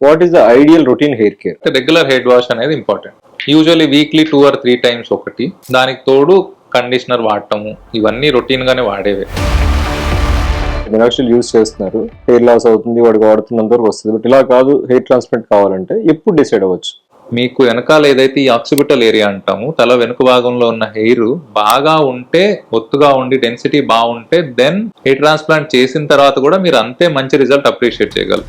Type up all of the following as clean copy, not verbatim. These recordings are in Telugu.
What is the ideal routine hair care? Regular head wash అనేది important. Usually weekly 2 or 3 times ఒకటి, దానికి తోడు కండిషనర్ వాడటము, ఇవన్నీ రొటీన్ గానే వాడేవే. మినాక్సిల్ యూజ్ చేస్తున్నారు, హెయిర్ లాస్ అవుతుంది, వాడికి వాడుతున్నంత వరకు వస్తుంది. బట్ ఇలా కాదు, హెయిర్ ట్రాన్స్ప్లాంట్ కావాలంటే ఎప్పుడు డిసైడ్ అవ్వచ్చు? మీకు వెనకాల ఏదైతే ఈ ఆక్సిపిటల్ ఏరియా అంటాము, తల వెనుక భాగంలో ఉన్న హెయిర్ బాగా ఉంటే, ఒత్తుగా ఉండి డెన్సిటీ బాగుంటే, దెన్ హెయిర్ ట్రాన్స్ప్లాంట్ చేసిన తర్వాత కూడా మీరు అంతే మంచి రిజల్ట్ అప్రిషియేట్ చేయగలరు.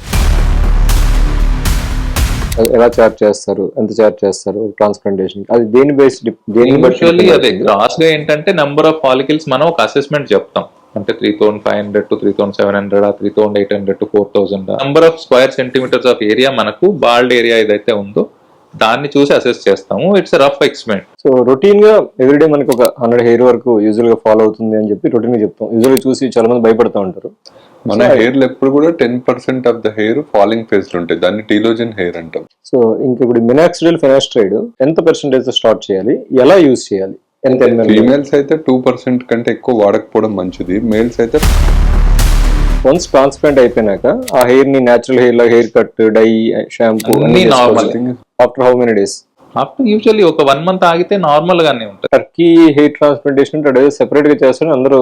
ఎలా చార్జ్ చేస్తారు, ఎంత చార్జ్ చేస్తారు ట్రాన్స్ప్లాంటేషన్? అది దేని బేస్డ్? యూజువల్లీ అదే గ్రాస్ గా ఏంటంటే నెంబర్ ఆఫ్ ఫాలికల్స్ మనం ఒక అసెస్మెంట్ చెప్తాం. అంటే 3500 to 3700, 3800 to 4000 number of square centimetres of area మనకు బాల్డ్ ఏరియా ఏదైతే ఉందో దాన్ని చూసి అసెస్ చేస్తాము. It's rough experiment. So routine గా ఎవ్రీడే మనకి ఒక 100 హెయిర్ వరకు యూజువల్ గా ఫాలో అవుతుంది అని చెప్పి రొటీన్ గా చెప్తాం. యూజువల్ చూసి చాలా మంది భయపడతా ఉంటారు. మన హెయిర్ లో ఎప్పుడు కూడా 10% of the hair falling phase లో ఉంటాయి. దాన్ని టీలోజన్ హెయిర్ అంటాం. సో ఇంకా ఇప్పుడు మినాక్సిడిల్ ఫినాస్ట్రైడ్ ఎంత పర్సెంటేజ్ స్టార్ట్ చేయాలి, ఎలా యూజ్ చేయాలి? ఫీమేల్స్ అయితే 2% కంటే ఎక్కువ వాడకపోవడం మంచిది. మేల్స్ అయితే వన్స్ ట్రాన్స్ప్లాంట్ అయిపోయినాక ఆ హెయిర్ ని నేచురల్ హెయిర్ లా hair cut, dye, shampoo normal. After how many days? After usually ఒక 1 month ఆగితే నార్మల్ గానే ఉంటుంది. టర్కీ హెయిర్ ట్రాన్స్ప్లాంటేషన్ అంటే సెపరేట్ గా చేస్తారని అందరూ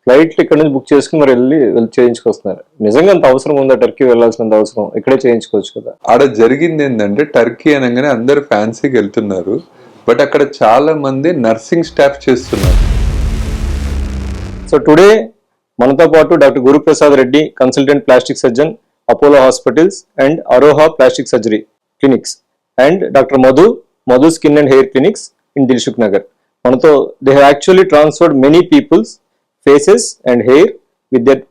ఫ్లైట్లు ఇక్కడ నుంచి బుక్ చేసుకుని మరి వెళ్ళి చేయించుకొస్తున్నారు. నిజంగా అంత అవసరం ఉందా? టర్కీ వెళ్ళాల్సినంత అవసరం ఇక్కడే చేయించుకోవచ్చు కదా. ఆడ జరిగింది ఏంటంటే టర్కీ అనగానే అందరు ఫ్యాన్సీకి వెళ్తున్నారు, బట్ అక్కడ చాలా మంది నర్సింగ్ స్టాఫ్ చేస్తున్నారు. సో టుడే మనతో పాటు doctor Guruprasad Reddy, consultant plastic surgeon, Apollo hospitals and Aroha plastic surgery clinics, and doctor Madhu skin and hair clinics in Dilsukhnagar. మనతో they have actually transferred many peoples faces and hair with their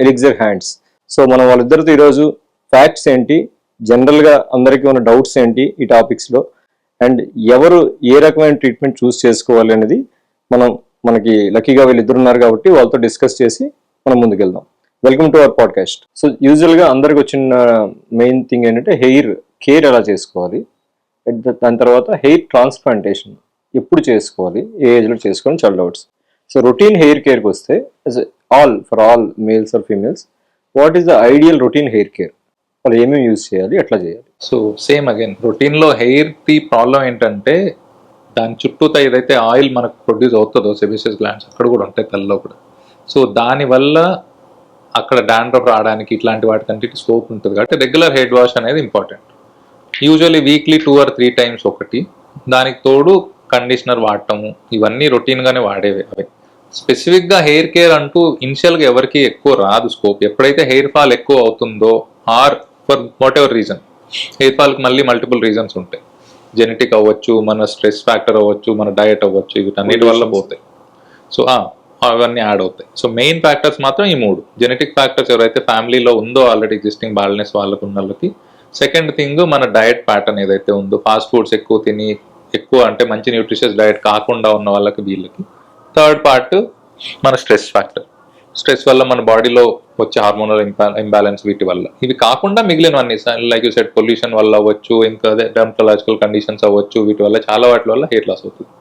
elixir hands. So మనం వాళ్ళిద్దరితో ఈరోజు ఫ్యాక్ట్స్ ఏంటి, జనరల్ గా అందరికీ ఉన్న డౌట్స్ ఏంటి ఈ టాపిక్స్ లో, అండ్ ఎవరు ఏ రకమైన ట్రీట్మెంట్ చూస్ చేసుకోవాలి అనేది మనకి లక్కీగా వీళ్ళిద్దరు ఉన్నారు కాబట్టి వాళ్ళతో డిస్కస్ చేసి మనం ముందుకెళ్దాం. Welcome to our podcast. So usual గా అందరికి వచ్చిన మెయిన్ థింగ్ ఏంటంటే హెయిర్ కేర్ ఎలా చేసుకోవాలి, దాని తర్వాత హెయిర్ ట్రాన్స్ప్లాంటేషన్ ఎప్పుడు చేసుకోవాలి, ఏ ఏజ్ లో చేసుకోవాలి, చాలా డౌట్స్. సో రొటీన్ హెయిర్ కేర్కి వస్తే for all males or females, what is the ideal routine hair care? వాళ్ళు ఏమేమి యూజ్ చేయాలి, ఎట్లా చేయాలి? సో సేమ్ అగైన్ రొటీన్ లో హెయిర్ ది ప్రాబ్లం ఏంటంటే దాని చుట్టూతో ఏదైతే ఆయిల్ మనకు ప్రొడ్యూస్ అవుతుందో సెబేసియస్ గ్లాండ్స్ అక్కడ కూడా ఉంటాయి తలలో కూడా. సో దానివల్ల అక్కడ డాండ్రఫ్ రావడానికి ఇట్లాంటి వాటికంటే స్కోప్ ఉంటుంది కాబట్టి రెగ్యులర్ హెడ్ వాష్ అనేది important. Usually weekly 2 or 3 times ఒకటి, దానికి తోడు కండిషనర్ వాడటము, ఇవన్నీ రొటీన్ గానే వాడేవి. అవి స్పెసిఫిక్ గా హెయిర్ కేర్ అంటూ ఇనిషియల్ గా ఎవరికి ఎక్కువ రాదు స్కోప్. ఎప్పుడైతే హెయిర్ ఫాల్ ఎక్కువ అవుతుందో or for whatever reason, hair fall కి మళ్ళీ మల్టిపుల్ రీజన్స్ ఉంటాయి. జెనెటిక్ అవ్వచ్చు, మన స్ట్రెస్ ఫ్యాక్టర్ అవ్వచ్చు, మన డయట్ అవ్వచ్చు, వీటన్నిటి వల్ల పోతాయి. సో అవన్నీ యాడ్ అవుతాయి. సో మెయిన్ ఫ్యాక్టర్స్ మాత్రం ఈ 3 జెనెటిక్ ఫ్యాక్టర్స్. ఎవరైతే ఫ్యామిలీలో ఉందో ఆల్రెడీ ఎగ్జిస్టింగ్ బాల్నెస్ వాళ్ళకు ఉన్న వాళ్ళకి. సెకండ్ థింగ్ మన డయట్ ప్యాటర్న్ ఏదైతే ఉందో, ఫాస్ట్ ఫుడ్స్ ఎక్కువ తిని ఎక్కువ అంటే మంచి న్యూట్రిషియస్ డయట్ కాకుండా ఉన్న వాళ్ళకి వీళ్ళకి. థర్డ్ పార్ట్ మన స్ట్రెస్ ఫ్యాక్టర్. స్ట్రెస్ వల్ల మన బాడీలో వచ్చే హార్మోనల్ ఇంబ్యాలెన్స్, వీటి వల్ల. ఇవి కాకుండా మిగిలినవన్నీ లైక్ యూ సెడ్ పొల్యూషన్ వల్ల అవ్వచ్చు, ఇంకా డెర్మటలాజికల్ కండిషన్స్ అవ్వచ్చు, వీటి వల్ల చాలా వాటి వల్ల హెయిర్ లాస్ అవుతుంది.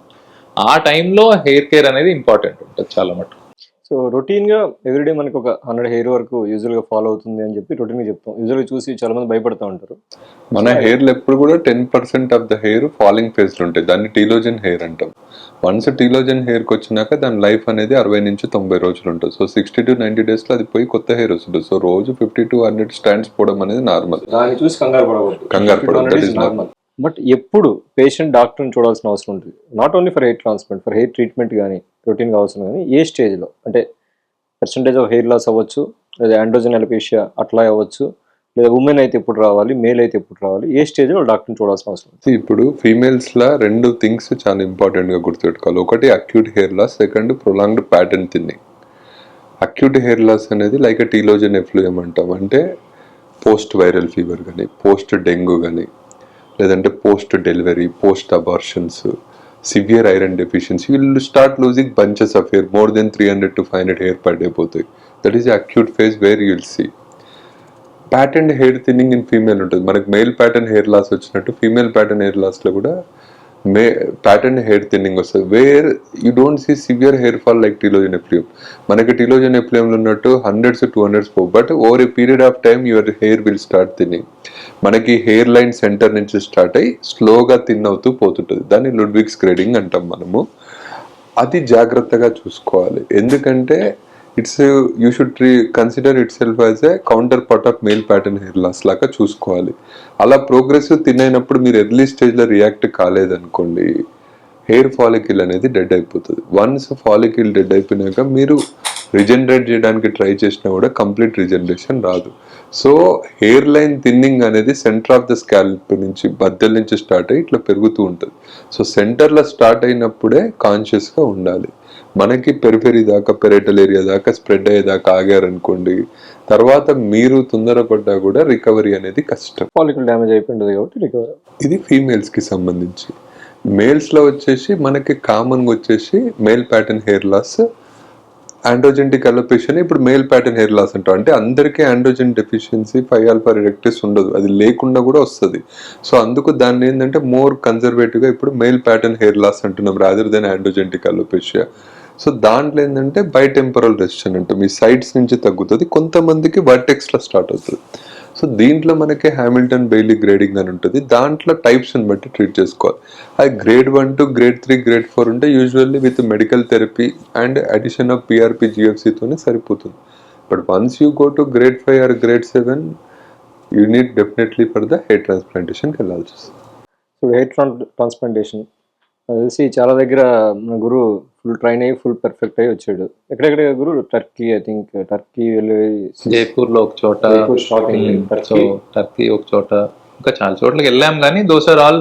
ఆ టైంలో హెయిర్ కేర్ అనేది ఇంపార్టెంట్ ఉంటుంది చాలా మటుకు. సో రొటీన్ గా ఎవ్రీడే మనకి ఒక 100 హెయిర్ వరకు యూజువల్ గా ఫాలో అవుతుంది అని చెప్పి రొటీన్ గా చెప్తాం. యూజువల్ గా చూసి చాలా మంది భయపడతా ఉంటారు. మన హెయిర్ లో ఎప్పుడు కూడా 10% of the hair falling phase లో ఉంటాయి. దాన్ని టీలోజన్ హెయిర్ అంటాం. వన్స్ టీలోజన్ హెయిర్ కి వచ్చినాక దాని లైఫ్ అనేది 60 నుంచి 90 రోజులు ఉంటుంది. సో 60 to 90 days లో అది పోయి కొత్త హెయిర్ వస్తుంది. సో రోజు 50 to 100 స్టాండ్స్ పోవడం అనేది నార్మల్. దాన్ని చూసి కంగారు పడకూడదు. బట్ ఎప్పుడు పేషెంట్ డాక్టర్ని చూడాల్సిన అవసరం ఉంటుంది? Not only for hair transplant, for hair treatment కానీ రొటీన్ అవసరం కానీ ఏ స్టేజ్లో? అంటే పర్సంటేజ్ ఆఫ్ హెయిర్ లాస్ అవ్వచ్చు, లేదా ఆండ్రోజన్ అలోపేషియా అట్లా అవ్వచ్చు, లేదా ఉమెన్ అయితే ఎప్పుడు రావాలి, మేల్ అయితే ఎప్పుడు రావాలి, ఏ స్టేజ్లో డాక్టర్ని చూడాల్సిన అవసరం? ఇప్పుడు ఫీమేల్స్ లా 2 థింగ్స్ చాలా ఇంపార్టెంట్ గా గుర్తుపెట్టుకోవాలి. ఒకటి acute hair loss, second prolonged pattern thinning. Acute hair loss అనేది లైక్ టీలోజన్ ఎఫ్లూయం అంటాం. అంటే పోస్ట్ వైరల్ ఫీవర్ కానీ, పోస్ట్ డెంగ్యూ కానీ, లేదంటే post delivery, post abortions, severe iron deficiency, will start losing bunches of hair, more than 300 to 500 hair per day పోతాయి. That is acute phase where you will see. Pattern hair thinning in female ఉంటుంది. మనకి మెయిల్ ప్యాటర్న్ హెయిర్ లాస్ వచ్చినట్టు ఫీమేల్ ప్యాటర్న్ హెయిర్ లాస్లో కూడా ప్యాటర్న్ హెయిర్ థిన్నింగ్ వస్తుంది, where you don't see severe hair fall like telogen effluvium. మనకి టీలోజన్ ఎఫ్లియంలో ఉన్నట్టు 100s 200s పోవు, but over a period of time your hair will start thinning. మనకి హెయిర్ లైన్ సెంటర్ నుంచి స్టార్ట్ అయ్యి స్లోగా థిన్ అవుతూ పోతుంటుంది, దాన్ని లుడ్విగ్స్ గ్రేడింగ్ అంటాం మనము. అది జాగ్రత్తగా చూసుకోవాలి, ఎందుకంటే you should consider itself as a counterpart of male pattern hair loss లాగా చూసుకోవాలి. అలా ప్రోగ్రెసివ్ థిన్ అయినప్పుడు మీరు ఎర్లీ స్టేజ్లో రియాక్ట్ కాలేదనుకోండి, హెయిర్ ఫాలికిల్ అనేది డెడ్ అయిపోతుంది. వన్స్ ఫాలికిల్ డెడ్ అయిపోయినాక మీరు రిజనరేట్ చేయడానికి ట్రై చేసినా కూడా కంప్లీట్ రిజనరేషన్ రాదు. సో హెయిర్ లైన్ థిన్నింగ్ అనేది సెంటర్ ఆఫ్ ద స్కాల్ప్ నుంచి మధ్య నుంచి స్టార్ట్ అయ్యి ఇట్లా పెరుగుతూ ఉంటుంది. సో సెంటర్లో స్టార్ట్ అయినప్పుడే కాన్షియస్గా ఉండాలి. మనకి పెరిఫెరీ దాకా పెరేటల్ ఏరియా దాకా స్ప్రెడ్ అయ్యేదాకా ఆగారనుకోండి, తర్వాత మీరు తొందరపడ్డా కూడా రికవరీ అనేది కష్టం. ఫాలికల్ డ్యామేజ్ అయిపోయింది కాబట్టి రికవరీ. ఇది ఫీమేల్స్కి సంబంధించి. మేల్స్లో వచ్చేసి మనకి కామన్గా వచ్చేసి male pattern hair loss, androgenetic alopecia. ఇప్పుడు మేల్ ప్యాటర్న్ హెయిర్ లాస్ అంటాం, అంటే అందరికీ ఆండ్రోజెన్ డెఫిషియన్సీ 5-alpha రెక్టిస్ ఉండదు, అది లేకుండా కూడా వస్తుంది. సో అందుకు దాన్ని ఏంటంటే మోర్ కన్జర్వేటివ్గా ఇప్పుడు మేల్ ప్యాటర్న్ హెయిర్ లాస్ అంటున్నాం రాదర్ దెన్ ఆండ్రోజెంటిక్ అలోపేషియా. సో దాంట్లో ఏంటంటే బైటెంపరల్ రెసిషన్ అంటాం, ఈ సైడ్స్ నుంచి తగ్గుతుంది, కొంతమందికి వర్టెక్స్లో స్టార్ట్ అవుతుంది. సో దీంట్లో మనకి హ్యామిల్టన్ బెయిలీ గ్రేడింగ్ అని ఉంటుంది, దాంట్లో టైప్స్ని బట్టి ట్రీట్ చేసుకోవాలి. అది grade 1 to grade 3 grade 4 ఉంటే usually with medical therapy and addition of PRP GFCతోనే సరిపోతుంది. But once you go to grade 5 or grade 7 you need definitely for the hair ట్రాన్స్ప్లాంటేషన్కి వెళ్ళాల్సి వస్తుంది. సో హెయిర్ ట్రాన్స్ప్లాంటేషన్ తెలిసి చాలా దగ్గర మన గురు ఫుల్ ట్రైన్ అయ్యి ఫుల్ పర్ఫెక్ట్ అయ్యి వచ్చాడు. ఎక్కడెక్కడ Guru? Turkey, I think Turkey వెళ్ళి జైపూర్ లో ఒక చోట, టర్కీ. టర్కీ ఒక చోట, ఇంకా చాలా చోట్లకి వెళ్ళాం. కానీ దోస్ ఆర్ ఆల్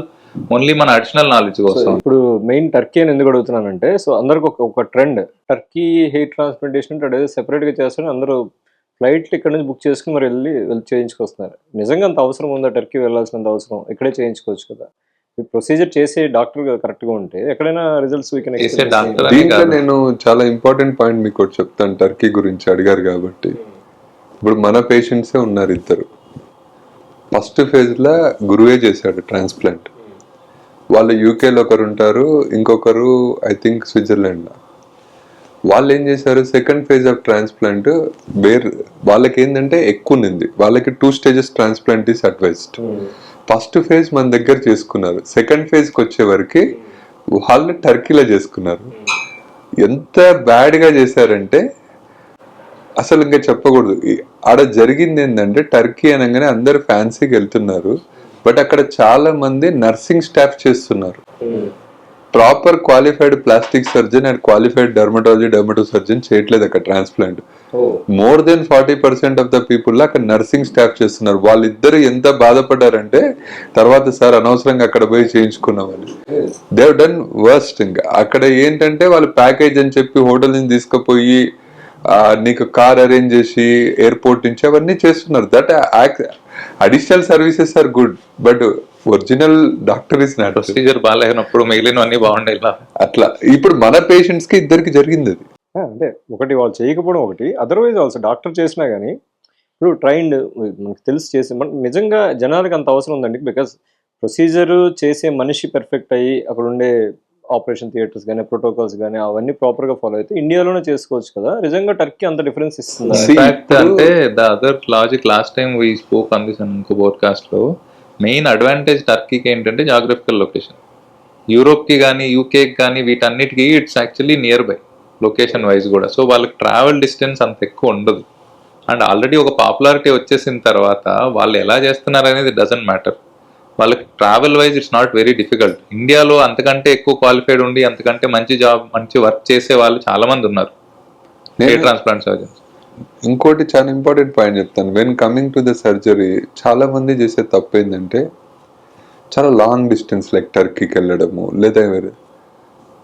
ఓన్లీ మన అడిషనల్ నాలెడ్జ్ కోసం. ఇప్పుడు మెయిన్ టర్కీ అని ఎందుకు అడుగుతున్నానంటే, సో అందరికి ఒక ట్రెండ్ టర్కీ హెయిర్ ట్రాన్స్ప్లాంటేషన్ అంటే అదే సెపరేట్ గా చేస్తారని అందరూ ఫ్లైట్లు ఇక్కడ నుంచి బుక్ చేసుకుని మరి వెళ్ళి చేయించుకొస్తున్నారు. నిజంగా అంత అవసరం ఉందా? టర్కీ వెళ్ళాల్సినంత అవసరం ఇక్కడే చేయించుకోవచ్చు కదా. ప్రొసీజర్ చేసే డాక్టర్ కరెక్ట్ గా ఉంటే ఎక్కడైనా రిజల్ట్స్ దీంట్లో నేను చాలా ఇంపార్టెంట్ పాయింట్ మీకు ఒకటి చెప్తాను. టర్కీ గురించి అడిగారు కాబట్టి, ఇప్పుడు మన పేషెంట్సే ఉన్నారు ఇద్దరు. ఫస్ట్ ఫేజ్ లో గురువే చేశాడు ట్రాన్స్ప్లాంట్. వాళ్ళు యూకేలో ఒకరు ఉంటారు, ఇంకొకరు ఐ థింక్ స్విట్జర్లాండ్. వాళ్ళు ఏం చేశారు, సెకండ్ ఫేజ్ ఆఫ్ ట్రాన్స్ప్లాంట్ వాళ్ళకి ఏంటంటే ఎక్కువ ఉంది, వాళ్ళకి 2 stages transplant is advised. First phase మన దగ్గర చేసుకున్నారు, సెకండ్ ఫేజ్కి వచ్చే వరకు వాళ్ళు టర్కీలో చేసుకున్నారు. ఎంత బ్యాడ్గా చేశారంటే అసలు ఇంకా చెప్పకూడదు. ఆడ జరిగింది ఏంటంటే, టర్కీ అనగానే అందరు ఫ్యాన్సీకి వెళ్తున్నారు, బట్ అక్కడ చాలా మంది నర్సింగ్ స్టాఫ్ చేస్తున్నారు. Proper qualified plastic surgeon and qualified dermato surgeon చేయట్లేదు అక్కడ transplant. More than 40% of the people అక్కడ నర్సింగ్ స్టాఫ్ చేస్తున్నారు. వాళ్ళిద్దరు ఎంత బాధపడ్డారంటే తర్వాత సార్ అనవసరంగా అక్కడ పోయి చేయించుకున్నామని. They have done worst. ఇంకా అక్కడ ఏంటంటే వాళ్ళు ప్యాకేజ్ అని చెప్పి హోటల్ నుంచి తీసుకుపోయి నీకు కార్ అరేంజ్ చేసి ఎయిర్పోర్ట్ నుంచి అవన్నీ చేస్తున్నారు. That additional services are good, but original doctor is not. Procedure బాగాలేనప్పుడు మిగిలినవన్నీ బాగుండేది అట్లా. ఇప్పుడు మన పేషెంట్స్ కి ఇద్దరికి జరిగింది అది. అంటే ఒకటి వాళ్ళు చేయకపోవడం ఒకటి, అదర్వైజ్ ఆల్సో డాక్టర్ చేసినా కానీ ఇప్పుడు ట్రైన్డ్ మనకు తెలిసి చేసి నిజంగా జనాలకు అంత అవసరం ఉందండి. బికాస్ ప్రొసీజర్ చేసే మనిషి పర్ఫెక్ట్ అయ్యి అక్కడ ఉండే ఆపరేషన్ థియేటర్స్ కానీ ప్రోటోకాల్స్ కానీ అవన్నీ ప్రాపర్ గా ఫాలో అయితే ఇండియాలోనే చేసుకోవచ్చు కదా. నిజంగా టర్కీ అంత డిఫరెన్స్ ఇస్తుంది అంటే the other logic last time we spoke on this ఇంకో పోడ్కాస్ట్ లో. మెయిన్ అడ్వాంటేజ్ టర్కీకి ఏంటంటే జాగ్రఫికల్ లొకేషన్. యూరోప్కి కానీ యూకేకి కానీ వీటన్నిటికీ it's actually near by location wise కూడా. సో వాళ్ళకి ట్రావెల్ డిస్టెన్స్ అంత ఎక్కువ ఉండదు. అండ్ ఆల్రెడీ ఒక పాపులారిటీ వచ్చేసిన తర్వాత వాళ్ళు ఎలా చేస్తున్నారు అనేది డజంట్ మ్యాటర్. వాళ్ళకి travel wise it's not very difficult. ఇండియాలో అంతకంటే ఎక్కువ క్వాలిఫైడ్ ఉండి అంతకంటే మంచి జాబ్ మంచి వర్క్ చేసే వాళ్ళు చాలా మంది ఉన్నారు హెయిర్ ట్రాన్స్ప్లాంట్ సర్జన్స్. ఇంకోటి చాలా ఇంపార్టెంట్ పాయింట్ చెప్తాను. When coming to the surgery చాలా మంది చేసే తప్పు ఏంటంటే చాలా లాంగ్ డిస్టెన్స్ లైక్ టర్కీకి వెళ్ళడము లేదా వేరే.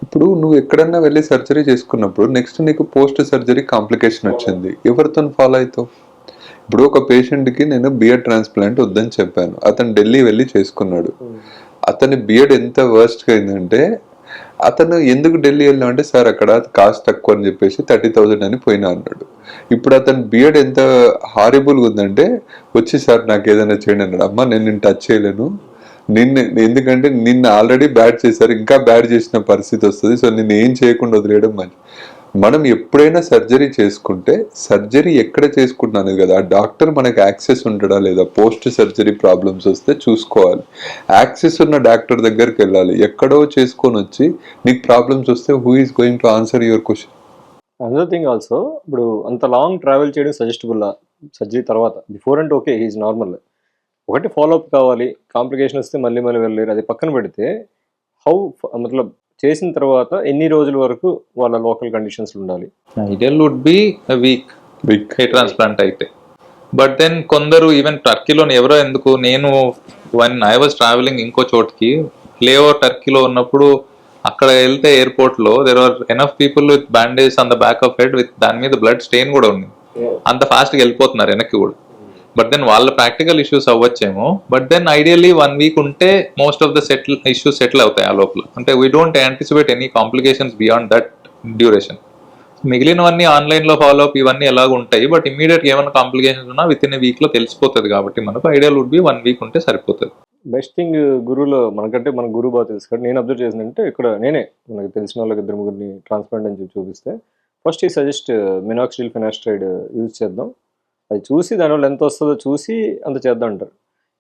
ఇప్పుడు నువ్వు ఎక్కడన్నా వెళ్ళి సర్జరీ చేసుకున్నప్పుడు నెక్స్ట్ నీకు పోస్ట్ సర్జరీ కాంప్లికేషన్ వచ్చింది, ఎవరితో ఫాలో అవుతావు? ఇప్పుడు ఒక పేషెంట్కి నేను బియర్డ్ ట్రాన్స్ప్లాంట్ వద్దని చెప్పాను, అతను ఢిల్లీ వెళ్ళి చేసుకున్నాడు. అతని బియర్డ్ ఎంత వర్స్ట్గా అయిందంటే, అతను ఎందుకు ఢిల్లీ వెళ్ళాం అంటే సార్ అక్కడ కాస్ట్ తక్కువ అని చెప్పేసి 30,000 అని పోయినా అన్నాడు. ఇప్పుడు అతని బియర్డ్ ఎంత హారిబుల్గా ఉందంటే వచ్చి సార్ నాకు ఏదైనా చేయండి అన్నాడు. అమ్మ నేను టచ్ చేయలేను, ఎందుకంటే నిన్ను ఆల్రెడీ బ్యాడ్ చేశారు, ఇంకా బ్యాడ్ చేసిన పరిస్థితి వస్తుంది. సో నిన్ను ఏం చేయకుండా వదిలేయడం మంచి. మనం ఎప్పుడైనా సర్జరీ చేసుకుంటే సర్జరీ ఎక్కడ చేసుకుంటున్నాను కదా, ఆ డాక్టర్ మనకి యాక్సెస్ ఉంటాడా లేదా, పోస్ట్ సర్జరీ ప్రాబ్లమ్స్ వస్తే చూసుకోవాలి. యాక్సెస్ ఉన్న డాక్టర్ దగ్గరికి వెళ్ళాలి. ఎక్కడో చేసుకొని వచ్చి నీకు ప్రాబ్లమ్స్ వస్తే who is going to answer your question? Another thing also, ఇప్పుడు అంత లాంగ్ ట్రావెల్ చేయడం సజెస్టబుల్ సర్జరీ తర్వాత? బిఫోర్ అంటే ఓకే, హీఈస్ నార్మల్. ఒకటి ఫాలోఅప్ కావాలి, కాంప్లికేషన్ వస్తే మళ్ళీ వెళ్ళలేరు, అది పక్కన పెడితే హౌ మతలబ్ చేసిన తర్వాత ఎన్ని రోజుల వరకు వాళ్ళ లోకల్ కండిషన్స్ ఉండాలి? Ideal would be week hair transplant అయితే. బట్ దెన్ కొందరు ఈవెన్ టర్కీలో ఎవరో ఎందుకు, నేను వన్ ఐ వాజ్ ట్రావెలింగ్ ఇంకో చోటుకి, లేఓవర్ టర్కీలో ఉన్నప్పుడు అక్కడ వెళ్తే ఎయిర్పోర్ట్ లో there are enough people with bandage on the back of head, with దాని మీద బ్లడ్ స్టెయిన్ కూడా ఉంది. అంత ఫాస్ట్ గా వెళ్ళిపోతున్నారు వెనక్కి కూడా. బట్ దెన్ వాళ్ళ ప్రాక్టికల్ ఇష్యూస్ అవ్వచ్చేమో. బట్ దెన్ ఐడియల్లీ 1 వీక్ ఉంటే most of the issues settle అవుతాయి ఆ లోపల. అంటే we don't anticipate any complications beyond that duration. మిగిలినవన్నీ ఆన్లైన్ లో ఫాలో అప్ ఇవన్నీ ఎలాగ ఉంటాయి. బట్ ఇమీడియట్ ఏమైనా కాంప్లికేషన్స్ ఉన్నా విత్ ఇన్ వీక్ లో తెలిసిపోతుంది. కాబట్టి మనకు ఐడియల్ వుడ్ బి 1 వీక్ ఉంటే సరిపోతుంది. బెస్ట్ థింగ్ గురువులో మనకంటే మన గురువు బాగా తెలుసు కాబట్టి నేను అబ్జర్వ్ చేసిందంటే, ఇక్కడ నేనే మనకు తెలిసిన వాళ్ళకి 2-3 ట్రాన్స్ప్లాంట్ అని చూపిస్తే ఫస్ట్ ఈ సజెస్ట్ మినాక్సిడిల్ ఫినాస్ట్రైడ్ యూజ్ చేద్దాం, అది చూసి దానివల్ల ఎంత వస్తుందో చూసి అంత చేద్దాం అంటారు.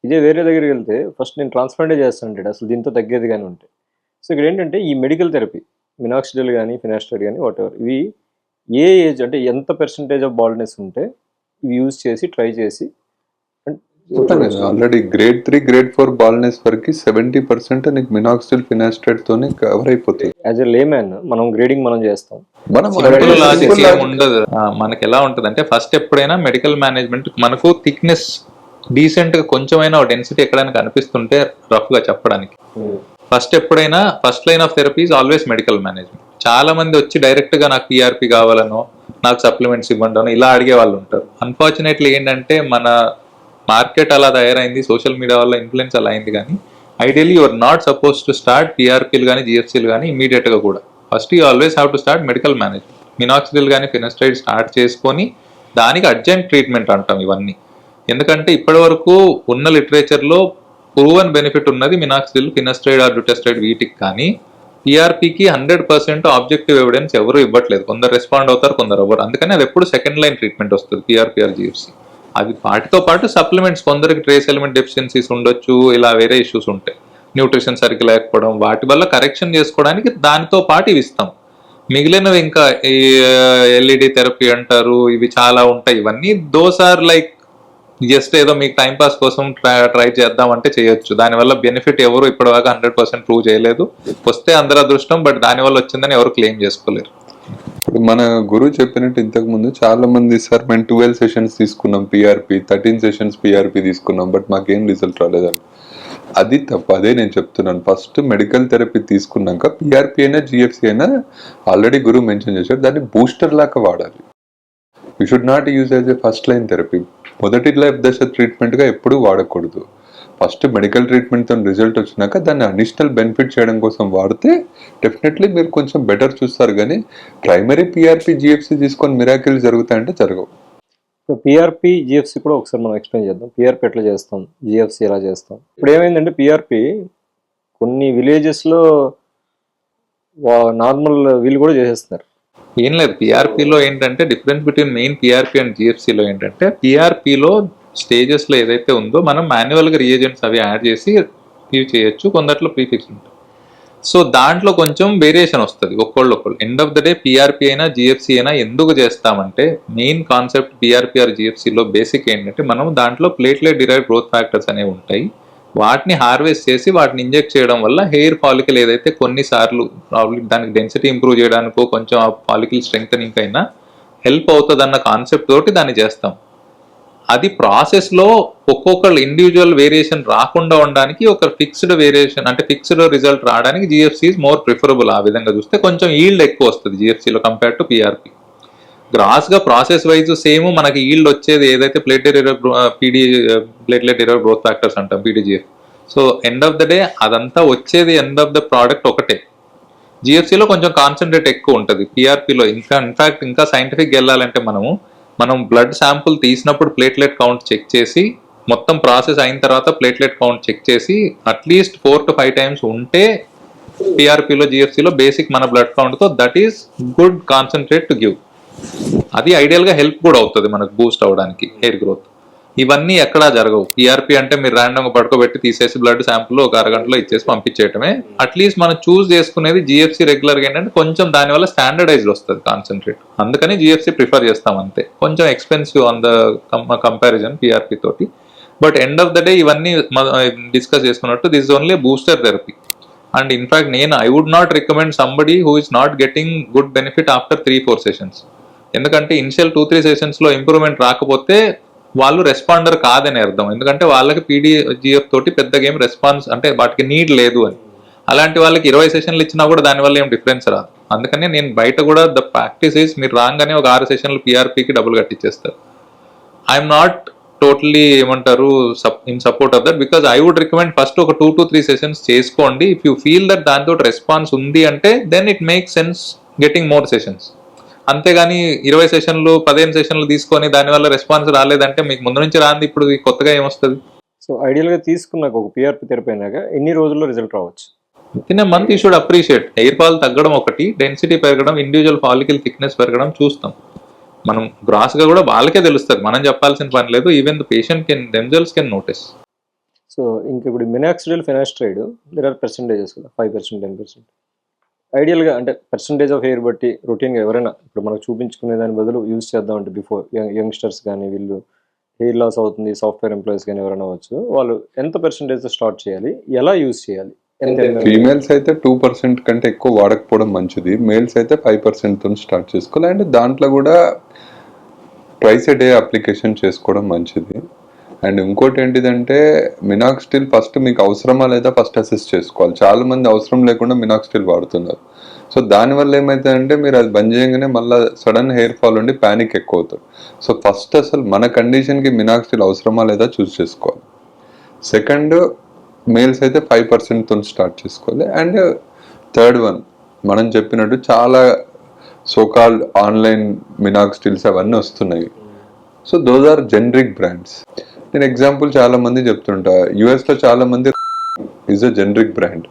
ఇదే వేరే దగ్గరికి వెళ్తే ఫస్ట్ నేను ట్రాన్స్ప్లాంటే చేస్తాను అంటాడు, అసలు దీంతో తగ్గేది కానీ ఉంటే. సో ఇక్కడ ఏంటంటే ఈ మెడికల్ థెరపీ మినాక్సిడిల్ కానీ ఫినాస్ట్రైడ్ కానీ వాట్ ఎవర్, ఇవి ఏ ఏజ్ అంటే ఎంత పర్సంటేజ్ ఆఫ్ బాల్డ్నెస్ ఉంటే ఇవి యూజ్ చేసి ట్రై చేసి ఆల్రెడీ గ్రేడ్ 3 గ్రేడ్ 4 బాల్నెస్ వరకు 70% నీకు మినాక్సిడిల్ ఫినాస్ట్రైడ్ తోనే కవర్ అయిపోతుంది. యాజ్ ఎ లేమ్యాన్ మనం గ్రేడింగ్ మనం చేస్తాం. ఉండదు. మనకి ఎలా ఉంటది అంటే, ఫస్ట్ ఎప్పుడైనా మెడికల్ మేనేజ్మెంట్ మనకు థిక్నెస్ డీసెంట్ గా కొంచెమైనా డెన్సిటీ ఎక్కడైనా కనిపిస్తుంటే రఫ్ గా చెప్పడానికి, ఫస్ట్ ఎప్పుడైనా first line of therapy is always medical management. చాలా మంది వచ్చి డైరెక్ట్ గా నాకు పిఆర్పి కావాలనో నాకు సప్లిమెంట్స్ ఇవ్వండి ఇలా అడిగే వాళ్ళు ఉంటారు. అన్ఫార్చునేట్లీ ఏంటంటే మన మార్కెట్ అలా తయారైంది, సోషల్ మీడియా వల్ల ఇన్ఫ్లుయెన్స్ అలా అయింది. కానీ ideally you are not suppose to start పిఆర్పీలు కానీ జిఎఫ్సీలు కానీ ఇమీడియట్ గా కూడా. First you always have to start medical management. Minoxidil కానీ ఫినాస్ట్రైడ్ స్టార్ట్ చేసుకొని దానికి అర్జెంట్ ట్రీట్మెంట్ అంటాం ఇవన్నీ. ఎందుకంటే ఇప్పటి వరకు ఉన్న లిటరేచర్లో ప్రూవన్ బెనిఫిట్ ఉన్నది మినాక్సిడిల్, ఫినాస్ట్రైడ్ ఆర్ డ్యూటెస్ట్రైడ్ వీటికి. కానీ పిఆర్పీకి 100% ఆబ్జెక్టివ్ ఎవిడెన్స్ ఎవరు ఇవ్వట్లేదు. కొందరు రెస్పాండ్ అవుతారు, కొందరు అవ్వరు. అందుకని అది ఎప్పుడు సెకండ్ లైన్ ట్రీట్మెంట్ వస్తుంది పిఆర్పీఆర్ జిఎఫ్సీ. అది వాటితో పాటు సప్లిమెంట్స్, కొందరికి ట్రేస్ ఎలిమెంట్ డెఫిషియన్సీస్ ఉండొచ్చు, ఇలా వేరే ఇష్యూస్ ఉంటాయి, న్యూట్రిషన్ సరిగ్గా లేకపోవడం, వాటి వల్ల కరెక్షన్ చేసుకోవడానికి దానితో పాటు ఇవి ఇస్తాం. మిగిలినవి ఇంకా ఈ ఎల్ఈడి థెరపీ అంటారు, ఇవి చాలా ఉంటాయి. ఇవన్నీ దోస్ ఆర్ లైక్ జస్ట్ ఏదో మీకు టైం పాస్ కోసం ట్రై చేద్దామంటే చేయొచ్చు. దానివల్ల బెనిఫిట్ ఎవరు ఇప్పటిదాకా 100% ప్రూవ్ చేయలేదు. వస్తే అందరి అదృష్టం, బట్ దానివల్ల వచ్చిందని ఎవరు క్లెయిమ్ చేసుకోలేరు. ఇప్పుడు మన గురువు చెప్పినట్టు ఇంతకు ముందు చాలా మంది సార్ మేము 12 సెషన్స్ తీసుకున్నాం పిఆర్పి, 13 సెషన్స్ పిఆర్పి తీసుకున్నాం, బట్ మాకేం రిజల్ట్ రాలేదని. అది తప్ప. అదే నేను చెప్తున్నాను, ఫస్ట్ మెడికల్ థెరపీ తీసుకున్నాక పిఆర్పి అయినా జిఎఫ్సి అయినా ఆల్రెడీ గురువు మెన్షన్ చేశారు, దాన్ని బూస్టర్ లాగా వాడాలి. You should not use as a first line therapy. మొదటి లైఫ్ దశ ట్రీట్మెంట్గా ఎప్పుడూ వాడకూడదు. ఫస్ట్ మెడికల్ ట్రీట్మెంట్తో రిజల్ట్ వచ్చినాక దాన్ని అడిషనల్ బెనిఫిట్ చేయడం కోసం వాడితే డెఫినెట్లీ మీరు కొంచెం బెటర్ చూస్తారు. కానీ ప్రైమరీ పిఆర్పి జిఎఫ్సి తీసుకొని మిరాకిల్ జరుగుతాయంటే జరగవు. పిఆర్పి జిఎఫ్సి కూడా ఒకసారి మనం ఎక్స్ప్లెయిన్ చేద్దాం. పిఆర్పి ఎట్లా చేస్తాం, జిఎఫ్సి ఎలా చేస్తాం. ఇప్పుడు ఏమైందంటే పిఆర్పి కొన్ని విలేజెస్లో నార్మల్ వీళ్ళు కూడా చేసేస్తున్నారు. ఏం లేదు, పిఆర్పిలో ఏంటంటే difference between main PRP and జిఎఫ్సిలో ఏంటంటే, పిఆర్పిలో స్టేజెస్లో ఏదైతే ఉందో మనం మాన్యువల్గా రియేజెంట్స్ అవి యాడ్ చేసి ఇవి చేయొచ్చు, కొందట్లో ప్రీఫిక్స్ ఉంటుంది. సో దాంట్లో కొంచెం వేరియేషన్ వస్తుంది ఒక్కళ్ళు. End of the day PRP అయినా జిఎఫ్సి అయినా ఎందుకు చేస్తామంటే, మెయిన్ కాన్సెప్ట్ పిఆర్పిఆర్ జిఎఫ్సిలో బేసిక్ ఏంటంటే, మనం దాంట్లో ప్లేట్లెట్ డిరైవ్డ్ గ్రోత్ ఫ్యాక్టర్స్ అనేవి ఉంటాయి. వాటిని హార్వెస్ట్ చేసి వాటిని ఇంజెక్ట్ చేయడం వల్ల హెయిర్ ఫాలికల్ ఏదైతే కొన్నిసార్లు దానికి డెన్సిటీ ఇంప్రూవ్ చేయడానికో కొంచెం ఆ ఫాలికల్ స్ట్రెంగ్తనింగ్ అయినా హెల్ప్ అవుతుంది అన్న కాన్సెప్ట్ తోటి దాన్ని చేస్తాం. అది ప్రాసెస్లో ఒక్కొక్కళ్ళు ఇండివిజువల్ వేరియేషన్ రాకుండా ఉండడానికి ఒక ఫిక్స్డ్ వేరియేషన్ అంటే ఫిక్స్డ్ రిజల్ట్ రావడానికి జిఎఫ్సి ఈజ్ మోర్ ప్రిఫరబుల్. ఆ విధంగా చూస్తే కొంచెం ఈల్డ్ ఎక్కువ వస్తుంది జిఎఫ్సిలో కంపేర్ టు పిఆర్పి. గ్రాస్గా ప్రాసెస్ వైజ్ సేమ్ మనకి ఈల్డ్ వచ్చేది ఏదైతే ప్లేట్లెట్ డిరైవ్డ్ గ్రోత్ ఫ్యాక్టర్స్ అంటాం PDGF. So end of the day అదంతా వచ్చేది ఎండ్ ఆఫ్ ద ప్రోడక్ట్ ఒకటే. జిఎఫ్సిలో కొంచెం కాన్సన్ట్రేట్ ఎక్కువ ఉంటుంది. పిఆర్పిలో ఇన్ఫాక్ట్ ఇంకా సైంటిఫిక్ వెళ్ళాలంటే మనం బ్లడ్ శాంపుల్ తీసినప్పుడు ప్లేట్లెట్ కౌంట్ చెక్ చేసి మొత్తం ప్రాసెస్ అయిన తర్వాత ప్లేట్లెట్ కౌంట్ చెక్ చేసి అట్లీస్ట్ 4 to 5 times ఉంటే పిఆర్పిలో జిఎఫ్సిలో బేసిక్ మన బ్లడ్ కౌంట్తో that is good concentrate to give. అది ఐడియల్గా హెల్ప్ కూడా అవుతుంది మనకు బూస్ట్ అవ్వడానికి హెయిర్ గ్రోత్. ఇవన్నీ ఎక్కడా జరగవు. పిఆర్పి అంటే మీరు ర్యాండమ్గా పడుకోబెట్టి తీసేసి బ్లడ్ శాంపుల్ ఒక అరగంటలో ఇచ్చేసి పంపించేయటమే. అట్లీస్ట్ మనం చూస్ చేసుకునేది జిఎఫ్సి రెగ్యులర్గా ఏంటంటే కొంచెం దానివల్ల స్టాండర్డైజ్డ్ వస్తుంది కాన్సన్ట్రేట్. అందుకని జిఎఫ్సి ప్రిఫర్ చేస్తాం అంతే. కొంచెం expensive on the comparison PRP తోటి. But end of the day ఇవన్నీ డిస్కస్ చేసుకున్నట్టు this is only booster therapy. And in fact I would not recommend somebody who is not getting good benefit after 3-4 sessions. ఎందుకంటే ఇనిషియల్ 2-3 sessions ఇంప్రూవ్మెంట్ రాకపోతే వాళ్ళు రెస్పాండర్ కాదని అర్థం. ఎందుకంటే వాళ్ళకి పీడీజిఎఫ్ తోటి పెద్దగా ఏం రెస్పాన్స్ అంటే వాటికి నీడ్ లేదు అని. అలాంటి వాళ్ళకి 20 sessions ఇచ్చినా కూడా దానివల్ల ఏం డిఫరెన్స్ రాదు. అందుకని నేను బయట కూడా ద ప్రాక్టీస్ ఈస్ మీరు రాగానే ఒక 6 sessions పిఆర్పికి డబ్బులు కట్టించేస్తారు. ఐఎమ్ నాట్ టోటలీ ఏమంటారు in support of that, because I would recommend first ఒక 2 to 3 sessions చేసుకోండి. ఇఫ్ యూ ఫీల్ దట్ దాంతో రెస్పాన్స్ ఉంది అంటే then it make sense getting more sessions. అంతేగాని 20 sessions 15 sessions తీసుకొని దానివల్ల రెస్పాన్స్ రాలేదంటే మీకు ముందు నుంచి రాంది ఇప్పుడు కొత్తగా ఏమొస్తుంది? సో ఐడియల్గా తీసుకున్నాక ఒక పిఆర్పి థెరపీ అయినాక ఎన్ని రోజుల్లో రిజల్ట్ రావచ్చు? With in a month you should appreciate. Hair fall తగ్గడం ఒకటి, డెన్సిటీ పెరగడం, ఇండివిజువల్ ఫాలికల్ థిక్నెస్ పెరగడం చూస్తాం మనం. గ్రాస్గా కూడా వాళ్ళకే తెలుస్తుంది, మనం చెప్పాల్సిన పని లేదు. Even the patient themselves can notice. So ఇంక ఇప్పుడు minoxidil finasteride there are percentages కదా, 5%, 10%. ఐడియల్గా అంటే పర్సంటేజ్ ఆఫ్ హెయిర్ బట్టి రొటీన్గా ఎవరైనా ఇప్పుడు మనకు చూపించుకునే దాని బదులు యూజ్ చేద్దామంటే బిఫోర్ యంగ్స్టర్స్ కానీ వీళ్ళు హెయిర్ లాస్ అవుతుంది, సాఫ్ట్వేర్ ఎంప్లాయీస్ కానీ ఎవరైనా అవ్వచ్చు, వాళ్ళు ఎంత పర్సంటేజ్ స్టార్ట్ చేయాలి, ఎలా యూజ్ చేయాలి? ఫీమేల్స్ అయితే 2% కంటే ఎక్కువ వాడకపోవడం మంచిది. మేల్స్ అయితే 5%తో స్టార్ట్ చేసుకోవాలి. అండ్ దాంట్లో కూడా ట్వైస్ ఏ డే అప్లికేషన్ చేసుకోవడం మంచిది. అండ్ ఇంకోటి ఏంటిదంటే మినాక్సిడిల్ ఫస్ట్ మీకు అవసరమా లేదా ఫస్ట్ అసెస్ చేసుకోవాలి. చాలా మంది అవసరం లేకుండా మినాక్సిడిల్ వాడుతున్నారు. సో దానివల్ల ఏమవుతుందంటే మీరు అది బంద్ చేయగానే మళ్ళీ సడన్ హెయిర్ ఫాల్ ఉండి ప్యానిక్ ఎక్కువ అవుతుంది. సో ఫస్ట్ అసలు మన కండిషన్కి మినాక్సిడిల్ అవసరమా లేదా చూస్ చేసుకోవాలి. సెకండ్, మేల్స్ అయితే 5%తో స్టార్ట్ చేసుకోవాలి. అండ్ థర్డ్ వన్ మనం చెప్పినట్టు చాలా సోకాల్డ్ ఆన్లైన్ మినాక్సిడిల్స్ అవన్నీ వస్తున్నాయి. So those are generic brands. నేను ఎగ్జాంపుల్ చాలా మంది చెప్తుంటా, యుఎస్లో చాలా మంది ఈజ్ అ జెనరిక్ బ్రాండ్,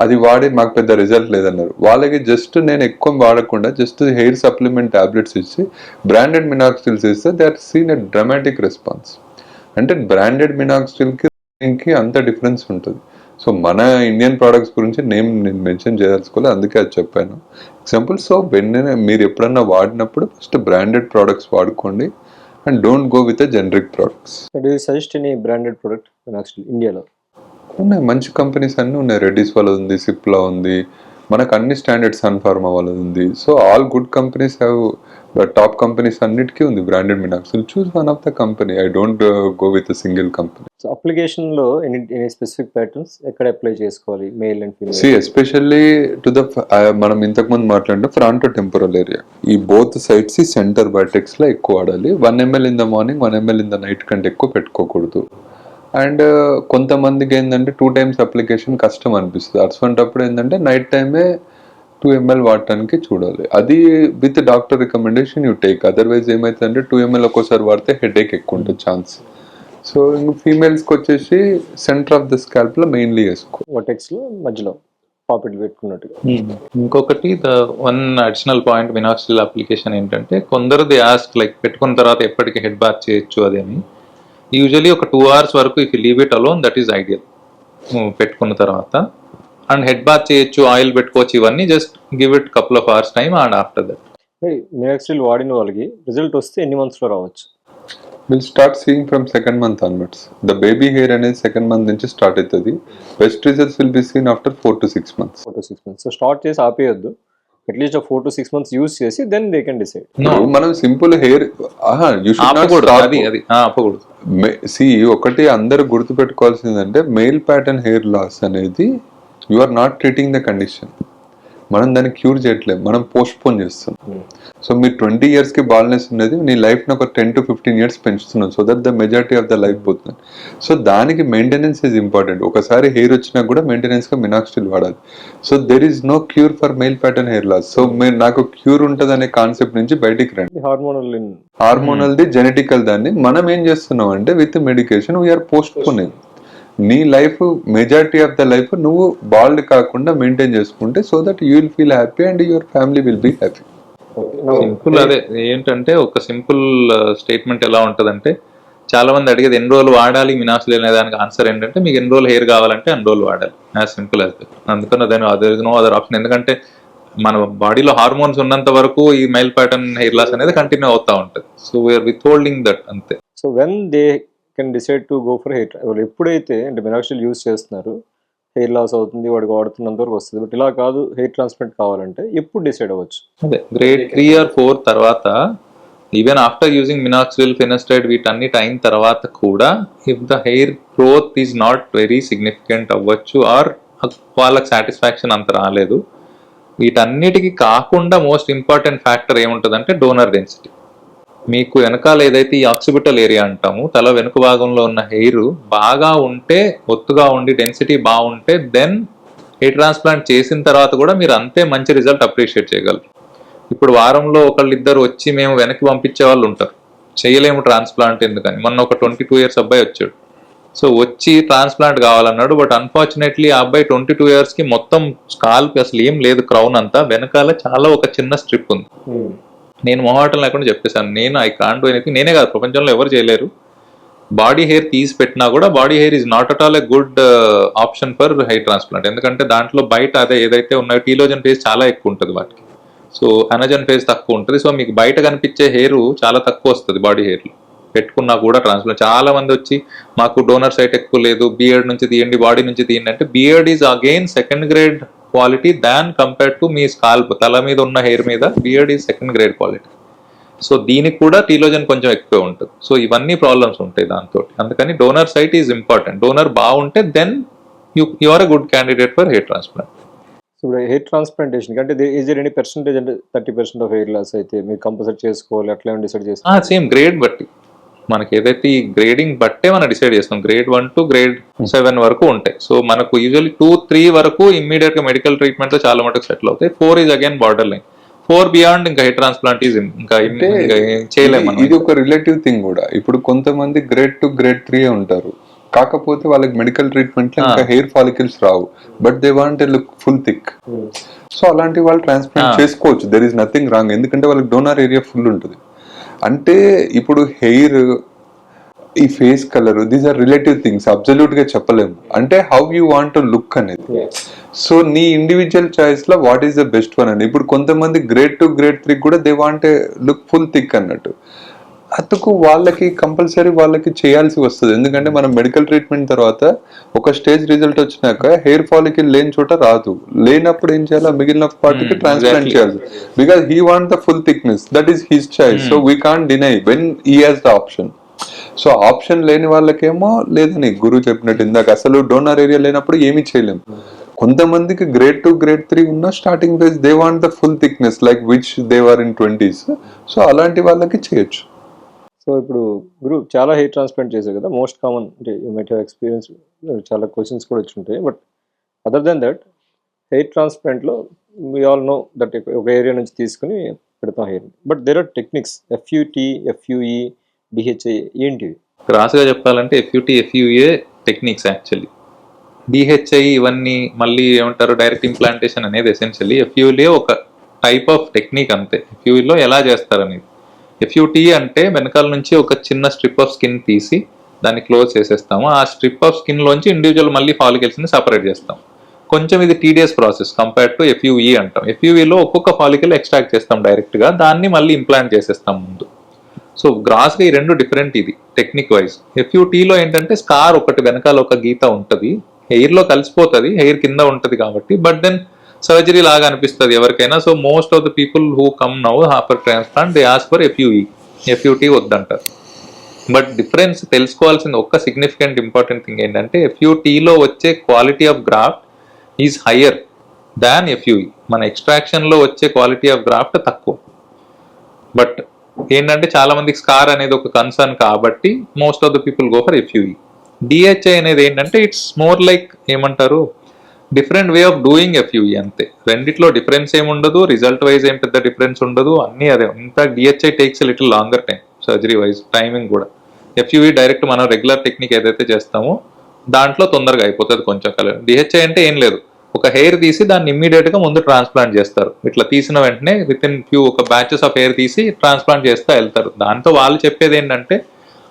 అది వాడి మాకు పెద్ద రిజల్ట్ లేదన్నారు. వాళ్ళకి జస్ట్ నేను ఎక్కువ వాడకుండా జస్ట్ హెయిర్ సప్లిమెంట్ టాబ్లెట్స్ ఇచ్చి బ్రాండెడ్ మినాక్సిడిల్స్ ఇస్తే they are seen a dramatic response. అంటే బ్రాండెడ్ మినాక్సిడిల్కి అంత డిఫరెన్స్ ఉంటుంది. సో మన ఇండియన్ ప్రోడక్ట్స్ గురించి నేను మెన్షన్ చేయదలుచుకోలేదు, అందుకే అది చెప్పాను ఎగ్జాంపుల్. సో మీరు ఎప్పుడన్నా వాడినప్పుడు ఫస్ట్ బ్రాండెడ్ ప్రోడక్ట్స్ వాడుకోండి and don't go with the generic products. Do you suggest any branded product actually ఇండియాలో? ఉన్నాయి, మంచి కంపెనీస్ అన్నీ ఉన్నాయి. రెడ్డిస్ వాళ్ళది ఉంది, సిప్లా ఉంది, మనకు అన్ని స్టాండర్డ్ సన్ ఫార్మా వాళ్ళది ఉంది. So all good companies have, top companies అన్నిటికీ ఉంది branded minoxidil. Choose one of the company, I don't go with single company. So అప్లికేషన్లో ఎనీ స్పెసిఫిక్ ప్యాటర్న్స్ ఎక్కడ అప్లై చేసుకోవాలి, male and female? See especially to the మనం ఇంతకుముందు మాట్లాడిన ఫ్రంటో టెంపోరల్ ఏరియా, ఈ బోత్ సైడ్స్ సెంటర్ వర్టెక్స్లో ఎక్కువ వాడాలి. 1 ml in the morning, 1 ml in the night కంటే ఎక్కువ పెట్టుకోకూడదు. అండ్ కొంతమందికి ఏంటంటే 2 times అప్లికేషన్ కష్టం అనిపిస్తుంది. అటువంటిప్పుడు ఏంటంటే నైట్ టైమే 2 ml వాడటానికి చూడాలి. అది with doctor recommendation you take. Otherwise ఏమవుతుందంటే 2 ml ఒక్కోసారి వాడితే హెడేక్ ఎక్కువ ఉంటుంది ఛాన్స్. సో ఇంక ఫీమేల్స్కి వచ్చేసి సెంటర్ ఆఫ్ ద స్కాల్ప్లో మెయిన్లీ వేసుకో, వర్టెక్స్లో మధ్యలో పాకెట్ పెట్టుకున్నట్టుగా. ఇంకొకటి the one additional point minoxidil application ఏంటంటే కొందరు దే ఆస్క్ లైక్ పెట్టుకున్న తర్వాత ఎప్పటికీ హెడ్ బాత్ చేయొచ్చు అదేమి. యూజువలీ ఒక 2 hours వరకు if you leave it alone that is ideal పెట్టుకున్న తర్వాత. అండ్ హెడ్ బాత్ చేయొచ్చు, ఆయిల్ పెట్టుకోవచ్చు, ఇవన్నీ just give it couple of hours time. And after that minoxidil వాడిన వాళ్ళకి రిజల్ట్ వస్తే ఎన్ని మంత్స్లో రావచ్చు? Will start seeing from 2nd month onwards. The baby hair అనేది 2nd month నుంచి స్టార్ట్ అవుతుంది. Best results will be seen after 4 to 6 months. 4 to 6 months. So start చేసి ఆపేయద్దు, అట్లీస్ట్ 4 to 6 months యూజ్ చేసి దెన్ దే కెన్ డిసైడ్. మనం సింపుల్ హెయిర్ ఆపకూడదు. సి ఒకటి అందరూ గుర్తు పెట్టుకోవాల్సిందంటే మెయిల్ ప్యాటర్న్ హెయిర్ లాస్ అనేది you are not treating the condition. మనం దాన్ని క్యూర్ చేయట్లేదు, మనం పోస్ట్పోన్ చేస్తున్నాం. సో మీరు 20 yearsకి బాల్నెస్ ఉన్నది, నీ లైఫ్ని ఒక 10 to 15 years పెంచుతున్నాం, so that the majority of the life పోతుంది. సో దానికి మెయింటెనెన్స్ ఈజ్ ఇంపార్టెంట్. ఒకసారి హెయిర్ వచ్చినా కూడా మెయింటెనెన్స్గా మినాక్సిడిల్ వాడాలి. So there is no cure for male pattern hair loss. So మీరు నాకు క్యూర్ ఉంటుంది అనే కాన్సెప్ట్ నుంచి బయటికి రండి. హార్మోనల్ది జెనెటికల్ దాన్ని మనం ఏం చేస్తున్నాం అంటే విత్ మెడికేషన్ వీఆర్ పోస్ట్పోనింగ్. నీ life majority of the life నువ్వు బాల్డ్ కాకుండా మెయింటైన్ చేసుకుంటే so that you will feel happy and your family will be happy. Simple అదే ఏంటంటే ఒక సింపుల్ స్టేట్మెంట్ ఎలా ఉంటదంటే, చాలా మంది అడిగేది ఎన్ని రోజులు వాడాలి మినాక్సిడిల్ అనే దానికి ఆన్సర్ ఏంటంటే మీకు ఎన్ని రోజులు హెయిర్ కావాలంటే అన్ని రోజులు వాడాలి, యాజ్ సింపుల్ యాజ్ దట్. అందుకని దాని అదర్ నో అదర్ ఆప్షన్. ఎందుకంటే మన బాడీలో హార్మోన్స్ ఉన్నంత వరకు ఈ మెయిల్ ప్యాటర్న్ హెయిర్ లాస్ అనేది కంటిన్యూ అవుతా ఉంటుంది. So we are with holding that అంతే. So when they can decide to go for hair, వాళ్ళు ఎప్పుడైతే అంటే మినాక్సిడిల్ యూజ్ చేస్తున్నారు హెయిర్ లాస్ అవుతుంది వాడికి వాడుతున్నంత వరకు వస్తుంది, బట్ ఇలా కాదు హెయిర్ ట్రాన్స్ప్లాంట్ కావాలంటే ఎప్పుడు డిసైడ్ అవ్వచ్చు? అదే గ్రేడ్ 3 or 4 తర్వాత, ఈవెన్ ఆఫ్టర్ యూజింగ్ మినాక్సిడిల్, ఫినస్టైడ్ వీటన్నిటి అయిన తర్వాత కూడా if the hair growth is not very significant అవ్వచ్చు, ఆర్ వాళ్ళకి సాటిస్ఫాక్షన్ అంత రాలేదు. వీటన్నిటికీ కాకుండా మోస్ట్ ఇంపార్టెంట్ ఫ్యాక్టర్ ఏముంటుందంటే డోనర్ డెన్సిటీ. మీకు వెనకాల ఏదైతే ఈ ఆక్సిపిటల్ ఏరియా అంటాము, తల వెనుక భాగంలో ఉన్న హెయిర్ బాగా ఉంటే, ఒత్తుగా ఉండి డెన్సిటీ బాగుంటే, దెన్ హెయిర్ ట్రాన్స్ప్లాంట్ చేసిన తర్వాత కూడా మీరు అంతే మంచి రిజల్ట్ అప్రిషియేట్ చేయగలరు. ఇప్పుడు వారంలో ఒకళ్ళిద్దరు వచ్చి మేము వెనక్కి పంపించే వాళ్ళు ఉంటారు, చేయలేము ట్రాన్స్ప్లాంట్ ఎందుకని. మొన్న ఒక 22 years అబ్బాయి వచ్చాడు, సో వచ్చి ట్రాన్స్ప్లాంట్ కావాలన్నాడు. బట్ అన్ఫార్చునేట్లీ ఆ అబ్బాయి 22 yearsకి మొత్తం స్కాల్ప్ అసలు ఏం లేదు, క్రౌన్ అంతా, వెనకాల చాలా ఒక చిన్న స్ట్రిప్ ఉంది. నేను మొహాటం లేకుండా చెప్పేశాను, నేను ఐ కాంట్ డూ ఎనీథింగ్. నేనే కాదు, ప్రపంచంలో ఎవరు చేయలేరు. బాడీ హెయిర్ తీసి పెట్టినా కూడా body hair is not at all a good option for hair transplant. ఎందుకంటే దాంట్లో బయట అదే ఏదైతే ఉన్నాయో టీలోజన్ ఫేజ్ చాలా ఎక్కువ ఉంటుంది వాటికి, సో అనజన్ ఫేజ్ తక్కువ ఉంటుంది. సో మీకు బయట కనిపించే హెయిర్ చాలా తక్కువ వస్తుంది బాడీ హెయిర్లో పెట్టుకున్నా కూడా ట్రాన్స్ప్లాంట్. చాలా మంది వచ్చి మాకు డోనర్ సైట్ ఎక్కువ లేదు, బియర్డ్ నుంచి తీయండి, బాడీ నుంచి తీయండి అంటే, beard is again second grade quality than compared to me scalp, తల మీద ఉన్న హెయిర్ మీద beard is second grade quality. So దీనికి కూడా టీలోజన్ కొంచెం ఎక్కువ ఉంటుంది. సో ఇవన్నీ ప్రాబ్లమ్స్ ఉంటాయి దాంతో. అందుకని donor site is important. Donor బాగుంటే then you are a good candidate for hair transplant. So hair transplantation అంటే ఈజ్ దేర్ ఎనీ పర్సెంటేజ్ అంటే 30% ఆఫ్ హెయిర్ లాస్ అయితే మీరు కంపల్సరీ చేసుకోవాలి, అట్లా డిసైడ్ చేసుకోవాలి? సేమ్ గ్రేడ్ బట్టి, మనకి ఏదైతే ఈ గ్రేడింగ్ బట్టే మనం డిసైడ్ చేస్తాం. గ్రేడ్ 1 to grade 7 వరకు ఉంటాయి. సో మనకు యూజువల్లీ 2-3 వరకు ఇమ్మీడియట్ గా మెడికల్ ట్రీట్మెంట్ లో చాలా మటుకు సెటిల్ అవుతాయి. 4 is again border line. 4 beyond ఇంకా హెయిర్ ట్రాన్స్ప్లాంట్ ఈజ్ ఇంకా చేయలేము. ఇది ఒక రిలేటివ్ థింగ్ కూడా. ఇప్పుడు కొంతమంది గ్రేడ్ 2, grade 3 ఉంటారు, కాకపోతే వాళ్ళకి మెడికల్ ట్రీట్మెంట్ లో ఇంకా hair follicles Rao, but they want look full thick. So అలాంటి వాళ్ళు ట్రాన్స్ప్లాంట్ చేసుకోవచ్చు, దెర్ ఈస్ నథింగ్ రాంగ్, ఎందుకంటే వాళ్ళకి డోనర్ ఏరియా ఫుల్ ఉంటుంది. అంటే ఇప్పుడు హెయిర్, ఈ face colour, these are relative things, absolute గా చెప్పలేము. అంటే how you want to look అనేది. సో నీ ఇండివిజువల్ చాయిస్ లో what is the best one అని. ఇప్పుడు కొంతమంది గ్రేడ్ 2, grade 3 కూడా they want look full thick అన్నట్టు, అందుకు వాళ్ళకి కంపల్సరీ వాళ్ళకి చేయాల్సి వస్తుంది. ఎందుకంటే మనం మెడికల్ ట్రీట్మెంట్ తర్వాత ఒక స్టేజ్ రిజల్ట్ వచ్చినాక హెయిర్ ఫాలికల్ లేని చోట రాదు, లేనప్పుడు ఏం చేయాలి, మిగిలిన పార్టీకి ట్రాన్స్ప్లాంట్ చేయాలి. Because he want the full thickness, that is his choice. So we can't deny when he has the option. So option లేని వాళ్ళకేమో లేదని గురువు చెప్పినట్టు ఇందాక, అసలు డోనర్ ఏరియా లేనప్పుడు ఏమీ చేయలేము. కొంతమందికి గ్రేడ్ 2, grade 3 ఉన్న starting phase they want the full thickness like which they are in 20s. So అలాంటి వాళ్ళకి చేయొచ్చు. సో ఇప్పుడు గురు చాలా హెయిర్ ట్రాన్స్ప్లాంట్ చేశారు కదా, మోస్ట్ కామన్ అంటే యూ మైట్ హ్యావ్ ఎక్స్పీరియన్స్, చాలా క్వశ్చన్స్ కూడా వచ్చి ఉంటాయి. But other than that hair ట్రాన్స్ప్లాంట్లో వీ ఆల్ నో దట్ ఒక ఏరియా నుంచి తీసుకుని పెడతాం hair, but there are techniques, FUT, FUE, DHA ఏంటివి? క్రాస్గా చెప్పాలంటే FUT, FUA techniques actually. DHI ఇవన్నీ మళ్ళీ ఏమంటారు డైరెక్ట్ ఇంప్లాంటేషన్ అనేది ఎసెన్షియల్లీ. FUA ఒక టైప్ ఆఫ్ టెక్నిక్ అంతే. FUEలో ఎలా చేస్తారనేది. FUT అంటే వెనకాల నుంచి ఒక చిన్న స్ట్రిప్ ఆఫ్ స్కిన్ తీసి దాన్ని క్లోజ్ చేసేస్తాము. ఆ స్ట్రిప్ ఆఫ్ స్కిన్ లోంచి ఇండివిజువల్ మళ్ళీ ఫాలికల్స్ని సపరేట్ చేస్తాం. కొంచెం ఇది tedious process compared to FUE అంటాం. FUEలో ఒక్కొక్క ఫాలికల్ ఎక్స్ట్రాక్ట్ చేస్తాం డైరెక్ట్గా, దాన్ని మళ్ళీ ఇంప్లాంట్ చేసేస్తాం ముందు. సో గ్రాస్గా ఈ రెండు డిఫరెంట్ ఇది టెక్నిక్ వైజ్. FUTలో ఏంటంటే స్కార్ ఒకటి వెనకాల ఒక గీత ఉంటుంది, హెయిర్లో కలిసిపోతుంది, హెయిర్ కింద ఉంటుంది కాబట్టి, బట్ దెన్ సర్జరీ లాగా అనిపిస్తుంది ఎవరికైనా. So most of the people who come now after transplant they ask for FUE. FUT వద్దంటారు. బట్ డిఫరెన్స్ తెలుసుకోవాల్సిన ఒక్క సిగ్నిఫికెంట్ ఇంపార్టెంట్ థింగ్ ఏంటంటే FUTలో వచ్చే quality of graft is higher than FUE. మన ఎక్స్ట్రాక్షన్లో వచ్చే క్వాలిటీ ఆఫ్ గ్రాఫ్ట్ తక్కువ. బట్ ఏంటంటే చాలా మందికి స్కార్ అనేది ఒక కన్సర్న్ కాబట్టి most of the people go for FUE. DHI అనేది ఏంటంటే ఇట్స్ మోర్ లైక్ ఏమంటారు డిఫరెంట్ వే ఆఫ్ డూయింగ్ ఎఫ్యూఈ అంతే. రెండిట్లో డిఫరెన్స్ ఏమి ఉండదు, రిజల్ట్ వైజ్ ఏం పెద్ద డిఫరెన్స్ ఉండదు, అన్నీ అదే. In fact DHI takes little longer time surgery wise, timing కూడా. ఎఫ్యూఈ డైరెక్ట్ మనం రెగ్యులర్ టెక్నిక్ ఏదైతే చేస్తామో దాంట్లో తొందరగా అయిపోతుంది కొంచెం కలర్. డిహెచ్ఐ అంటే ఏం లేదు, ఒక హెయిర్ తీసి దాన్ని ఇమ్మీడియట్ గా ముందు ట్రాన్స్ప్లాంట్ చేస్తారు. ఇట్లా తీసిన వెంటనే విత్ ఇన్ ఫ్యూ ఒక బ్యాచెస్ ఆఫ్ హెయిర్ తీసి ట్రాన్స్ప్లాంట్ చేస్తూ వెళ్తారు. దాంతో వాళ్ళు చెప్పేది ఏంటంటే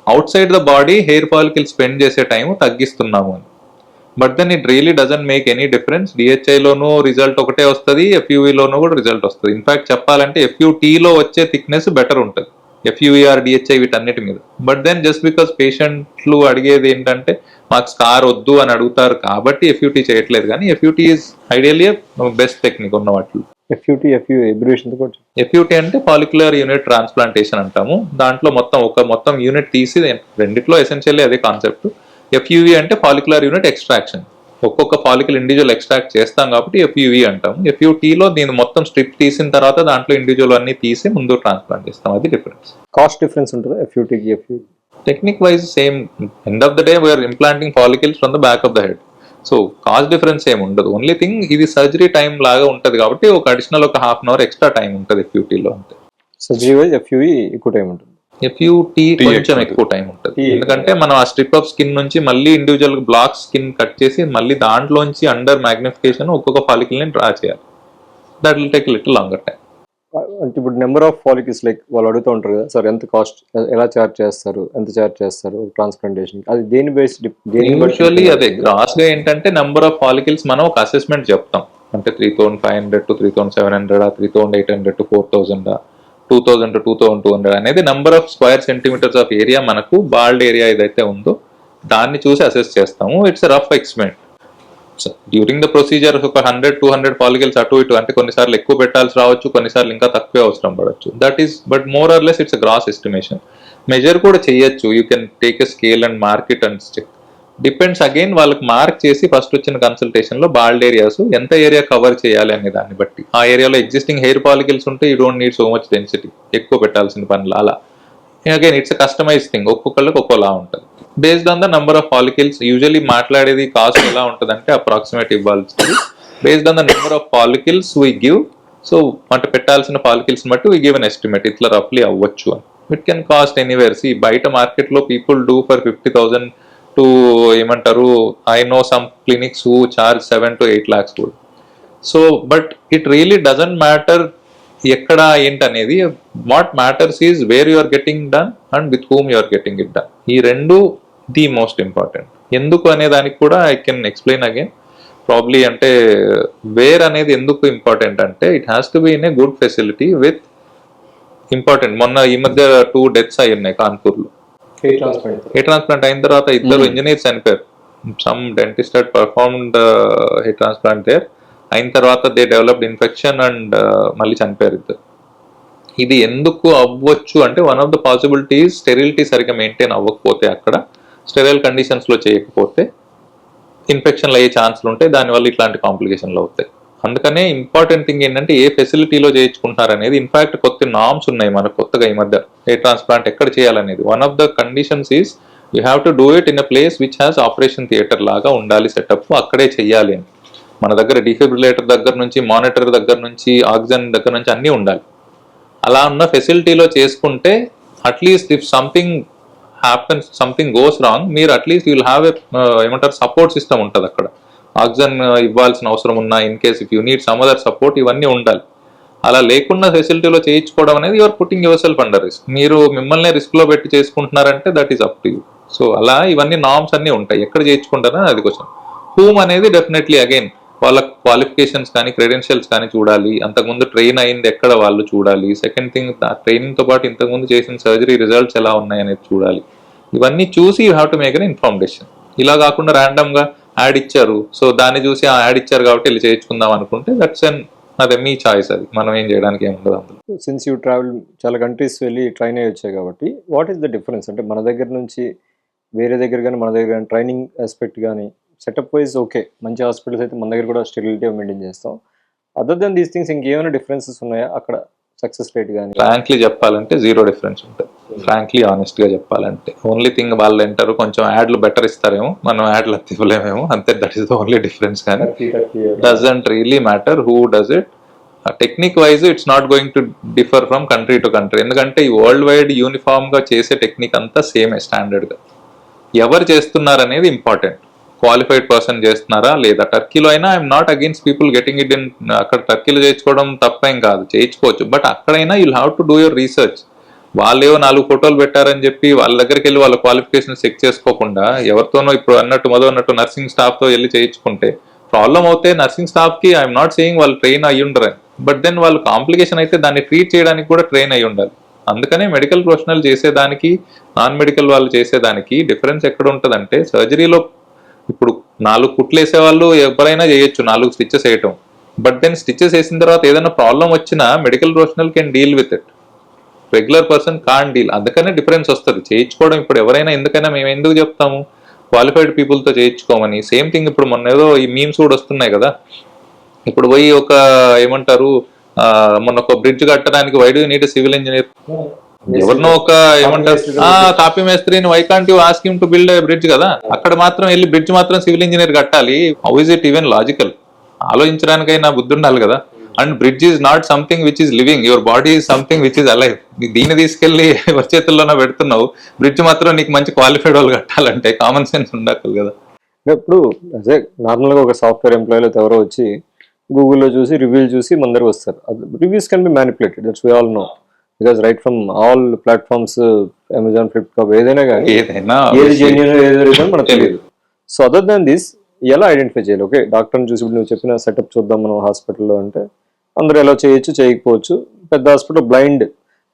outside the body hair follicle spend చేసే టైం తగ్గిస్తున్నాము అని. But then it really doesn't make any difference. డిహెచ్ఐలోనూ రిజల్ట్ ఒకటే వస్తుంది, ఎఫ్యూఈలోనూ కూడా రిజల్ట్ వస్తుంది. ఇన్ఫాక్ట్ చెప్పాలంటే ఎఫ్యూటీలో వచ్చే థిక్నెస్ బెటర్ ఉంటుంది ఎఫ్యూఈఆర్ డిహెచ్ఐ వీటన్నిటి మీద. బట్ దెన్ జస్ట్ బికాస్ పేషెంట్లు అడిగేది ఏంటంటే మాకు స్కార్ వద్దు అని అడుగుతారు కాబట్టి ఎఫ్యూటీ చేయట్లేదు, కానీ FUT is ideally best technique ఉన్న వాటిలో. ఎఫ్యూఐ అబ్రివేషన్ కూడా ఎఫ్యూటీ అంటే ఫాలిక్యులర్ యూనిట్ ట్రాన్స్ప్లాంటేషన్ అంటాము. దాంట్లో మొత్తం యూనిట్ తీసి, రెండిట్లో ఎసెన్షియల్లీ అదే కాన్సెప్ట్. ఎఫ్యూవి అంటే ఫాలిక్యులర్ యూనిట్ ఎక్స్ట్రాక్షన్, ఒక్కొక్క ఫాలికల్ ఇండివిజువల్ ఎక్స్ట్రాక్ట్ చేస్తాం కాబట్టి ఎఫ్యూవి అంటాము. ఎఫ్యూటీలో దీని మొత్తం స్ట్రిప్ తీసిన తర్వాత దాంట్లో ఇండివిజువల్ అన్ని తీసి ముందు ట్రాన్స్ప్లాంట్ చేస్తాం, అది డిఫరెన్స్. కాస్ట్ డిఫరెన్స్ ఉంటుంది ఎఫ్యూటీకి FUI? Technique wise same. End of the day we're implanting follicles from the back of the head. So cost difference ఏమి ఉండదు. ఓన్లీ థింగ్ ఇది సర్జరీ టైం లాగా ఉంటుంది కాబట్టి ఒక అడిషనల్ ఒక half an hour extra time ఉంటుంది ఎఫ్యూటీలో అంతే. సర్జరీ వైజ్ ఎఫ్యూఐ ఎక్కువ టైం ఉంటుంది, ఎఫ్యూటీ కొంచెం ఎక్కువ టైం ఉంటుంది. ఎందుకంటే మనం ఆ స్ట్రిప్ ఆఫ్ స్కిన్ నుంచి మళ్ళీ ఇండివిజువల్ బ్లాక్ స్కిన్ కట్ చేసి మళ్ళీ దాంట్లోంచి అండర్ మ్యాగ్నిఫికేషన్ ఒక్కొక్క ఫాలికల్ ని డ్రా చేయాలి. That will take little longer time. అంటే ఇప్పుడు నెంబర్ ఆఫ్ ఫాలికల్స్ లైక్ వాళ్ళు అడుగుతూ ఉంటారు కదా సార్, ఎంత కాస్ట్, ఎలా చార్జ్ చేస్తారు, ఎంత చార్జ్ చేస్తారు ట్రాన్స్ప్లాంటేషన్, అది దేని బేస్? యూజువల్లీ అదే గ్రాస్ గా ఏంటంటే నెంబర్ ఆఫ్ ఫాలికల్స్ మనం ఒక అసెస్మెంట్ చెప్తాం. అంటే 3500 to 3700, 3800 to 4000, 2000 to 2200 అనేది number of square centimetres of area మనకు బాల్డ్ ఏరియా ఏదైతే ఉందో దాన్ని చూసి అసెస్ చేస్తాము. It's rough estimate. During the procedure ఒక 100-200 ఫాలికల్స్ అటు ఇటు, అంటే కొన్నిసార్లు ఎక్కువ పెట్టాల్సి రావచ్చు, కొన్నిసార్లు ఇంకా తక్కువే అవసరం పడవచ్చు. That is but more or less it's gross estimation. Measure కూడా చేయొచ్చు, you can take a scale and market and check. Depends again వాళ్ళకి మార్క్ చేసి ఫస్ట్ వచ్చిన కన్సల్టేషన్ లో బాల్డ్ ఏరియాస్ ఎంత ఏరియా కవర్ చేయాలి అనే దాన్ని బట్టి. ఆ ఏరియాలో ఎగ్జిస్టింగ్ హెయిర్ ఫాలికల్స్ ఉంటే you don't need so much density, ఎక్కువ పెట్టాల్సిన పనులు అలా. అగైన్ ఇట్స్ కస్టమైజ్ థింగ్, ఒక్కొక్కళ్ళకి ఒక్కోలా ఉంటుంది. Based on the number of follicles usually మాట్లాడేది కాస్ట్ ఎలా ఉంటుంది అంటే అప్రాక్సిమేట్ ఇవ్వాల్సింది based on the number of follicles we give. So అంటే పెట్టాల్సిన ఫాలికల్స్ బట్టి వీ గివ్ అన్ ఎస్టిమేట్ ఇట్లా రఫ్లీ అవ్వచ్చు అని. It can cost anywhere. See బయట మార్కెట్లో పీపుల్ డూ ఫర్ 50,000 టు ఏమంటారు, I know some clinics who charge 7 to 8 lakhs కూడా. So but it really doesn't matter ఎక్కడ ఏంటనేది. What matters is where you are getting done and with whom you are getting it done. ఈ రెండు ది మోస్ట్ ఇంపార్టెంట్. ఎందుకు అనే దానికి కూడా I can explain again probably. అంటే వేర్ అనేది ఎందుకు ఇంపార్టెంట్ అంటే it has to be in a good facility with important. మొన్న ఈ మధ్య 2 deaths అయి ఉన్నాయి కాన్పూర్లో. హెయిర్ ట్రాన్స్ప్లాంట్ అయిన తర్వాత 2 ఇంజనీర్స్ చనిపోయారు. Some dentist had performed hair transplant there. అయిన తర్వాత దే డెవలప్డ్ ఇన్ఫెక్షన్ అండ్ మళ్ళీ చనిపోయారు 2. ఇది ఎందుకు అవ్వచ్చు అంటే one of the possibilities sterility సరిగ్గా మెయింటైన్ అవ్వకపోతే, అక్కడ స్టెరైల్ కండిషన్స్లో చేయకపోతే ఇన్ఫెక్షన్లు అయ్యే ఛాన్స్లు ఉంటాయి. దానివల్ల ఇట్లాంటి కాంప్లికేషన్లు అవుతాయి. అందుకనే ఇంపార్టెంట్ థింగ్ ఏంటంటే ఏ ఫెసిలిటీలో చేయించుకుంటారు అనేది. ఇన్ఫాక్ట్ కొత్త నామ్స్ ఉన్నాయి మనకు కొత్తగా ఈ మధ్య, హెయిర్ ట్రాన్స్ప్లాంట్ ఎక్కడ చేయాలనేది. One of the conditions is you have to do it in a place which has operation theatre లాగా ఉండాలి సెటప్, అక్కడే చెయ్యాలి అని. మన దగ్గర డిఫిబ్రిలేటర్ దగ్గర నుంచి, మానిటర్ దగ్గర నుంచి, ఆక్సిజన్ దగ్గర నుంచి అన్నీ ఉండాలి. అలా ఉన్న ఫెసిలిటీలో చేసుకుంటే at least if something happens, something goes wrong, మీరు at least you will have a ఏమంటారు సపోర్ట్ సిస్టమ్ ఉంటుంది అక్కడ. ఆక్సిజన్ ఇవ్వాల్సిన అవసరం ఉన్నా, in case if you need some other support, ఇవన్నీ ఉండాలి. అలా లేకుండా ఫెసిలిటీలో చేయించుకోవడం అనేది you're putting yourself under risk. మీరు మిమ్మల్ని రిస్క్ లో పెట్టి చేసుకుంటున్నారంటే that is up to you. So అలా ఇవన్నీ నామ్స్ అన్నీ ఉంటాయి. ఎక్కడ చేయించుకుంటారో అది క్వశ్చన్. హూమ్ అనేది డెఫినెట్లీ అగైన్ వాళ్ళ క్వాలిఫికేషన్స్ కానీ క్రెడెన్షియల్స్ కానీ చూడాలి. అంతకుముందు ట్రైన్ అయింది ఎక్కడ వాళ్ళు చూడాలి. సెకండ్ థింగ్ ట్రైనింగ్తో పాటు ఇంతకుముందు చేసిన సర్జరీ రిజల్ట్స్ ఎలా ఉన్నాయి అనేది చూడాలి. ఇవన్నీ చూసి you have to make an inform decision. ఇలా కాకుండా ర్యాండమ్ గా యాడ్ ఇచ్చారు, సో దాన్ని చూసి ఆ యాడ్ ఇచ్చారు కాబట్టి వెళ్ళి చేయించుకుందాం అనుకుంటే దట్స్ అన్ అదే మీ చాయిస్, అది మనం ఏం చేయడానికి ఏముండదు అందులో. సిన్స్ యూ ట్రావెల్ చాలా కంట్రీస్ వెళ్ళి ట్రైన్ అయ్యి వచ్చాయి కాబట్టి వాట్ ఈస్ ద డిఫరెన్స్? అంటే మన దగ్గర నుంచి వేరే దగ్గర కానీ మన దగ్గర కానీ ట్రైనింగ్ ఆస్పెక్ట్ కానీ సెటప్ వైజ్ ఓకే, మంచి హాస్పిటల్స్ అయితే మన దగ్గర కూడా స్టెరిలిటీ మెయింటైన్ చేస్తాం. అదర్ దెన్ దీస్ థింగ్స్ ఇంకేమైనా డిఫరెన్సెస్ ఉన్నాయా అక్కడ సక్సెస్ రేట్ కానీ? ఫ్రాంక్లీ చెప్పాలంటే జీరో డిఫరెన్స్ ఉంటుంది. ఫ్రాంక్లీ ఆనెస్ట్ గా చెప్పాలంటే ఓన్లీ థింగ్ వాళ్ళు అంటారు కొంచెం యాడ్లు బెటర్ ఇస్తారేమో, మనం యాడ్లు ఇవ్వలేమేమో, అంతే. That is the only difference. కానీ doesn't really matter who does it. Technique wise it's not going to differ from country to country. ఎందుకంటే ఈ వరల్డ్ వైడ్ యూనిఫామ్ గా చేసే టెక్నిక్ అంతా సేమే స్టాండర్డ్ గా. ఎవరు చేస్తున్నారు అనేది ఇంపార్టెంట్. క్వాలిఫైడ్ పర్సన్ చేస్తున్నారా లేదా? టర్కీలో అయినా I'm not against people getting it in. అక్కడ టర్కీలో చేయించుకోవడం తప్పేం కాదు, చేయించుకోవచ్చు. బట్ అక్కడైనా you'll have to do your research. వాళ్ళేవో 4 ఫోటోలు పెట్టారని చెప్పి వాళ్ళ దగ్గరికి వెళ్ళి వాళ్ళ క్వాలిఫికేషన్ చెక్ చేసుకోకుండా ఎవరితోనో ఇప్పుడు మొదలు అన్నట్టు నర్సింగ్ స్టాఫ్ తో వెళ్ళి చేయించుకుంటే ప్రాబ్లం అవుతే నర్సింగ్ స్టాఫ్ కి ఐఎమ్ నాట్ సేయింగ్ వాళ్ళు ట్రైన్ అయ్యి ఉండరు, బట్ దెన్ వాళ్ళు కాంప్లికేషన్ అయితే దాన్ని ట్రీట్ చేయడానికి కూడా ట్రైన్ అయ్యి ఉండాలి. అందుకనే మెడికల్ ప్రొఫెషనల్ చేసేదానికి నాన్ మెడికల్ వాళ్ళు చేసేదానికి డిఫరెన్స్ ఎక్కడ ఉంటుందంటే, సర్జరీలో ఇప్పుడు 4 కుట్లు వేసే వాళ్ళు ఎవరైనా చేయొచ్చు 4 స్టిచెస్ వేయటం. బట్ దెన్ స్టిచెస్ వేసిన తర్వాత ఏదైనా ప్రాబ్లం వచ్చినా medical professional can deal with it, regular person can't deal. అందుకనే డిఫరెన్స్ వస్తుంది చేయించుకోవడం. ఇప్పుడు ఎవరైనా ఎందుకైనా మేము ఎందుకు చెప్తాము క్వాలిఫైడ్ పీపుల్తో చేయించుకోమని? సేమ్ థింగ్ ఇప్పుడు మొన్న ఏదో ఈ మీమ్స్ కూడా వస్తున్నాయి కదా. ఇప్పుడు పోయి ఒక ఏమంటారు మొన్న ఒక బ్రిడ్జ్ కట్టడానికి why do need civil engineer? ఎవరినో ఒక ఏమంటారు కాపీ మేస్త్రిని why can't you ask him to build bridge కదా. అక్కడ మాత్రం వెళ్ళి బ్రిడ్జ్ మాత్రం సివిల్ ఇంజనీర్ కట్టాలి. How is it even logical? ఆలోచించడానికైనా బుద్ధి ఉండాలి కదా. And bridge is not something which is living, your body is something which is alive. దీన్ని తీసుకెళ్లి ఎవరి చేతుల్లోనే పెడుతున్నావు. బ్రిడ్జ్ మాత్రం నీకు మంచి క్వాలిఫైడ్ వాళ్ళు కట్టాలంటే కామన్ సెన్స్ ఉండాలి కదా. ఇప్పుడు అదే నార్మల్గా ఒక సాఫ్ట్వేర్ ఎంప్లాయీలో ఎవరో వచ్చి గూగుల్లో చూసి రివ్యూలు చూసి మన దగ్గర వస్తారు. Reviews can be manipulated, that's we all know, because right from all platforms, Amazon, Flipkart, ఏదైనా కానీ ఏది జెన్యూన్ ఏది రీజన్ మనకు తెలియదు. సో అదర్ దాన్ దిస్ ఎలా ఐడెంటిఫై చేయాలి? ఓకే, డాక్టర్ని చూసి ఇప్పుడు నువ్వు చెప్పిన సెటప్ చూద్దాం మనం హాస్పిటల్లో అంటే అందరూ ఎలా చేయొచ్చు చేయకపోవచ్చు. పెద్ద hospital blind,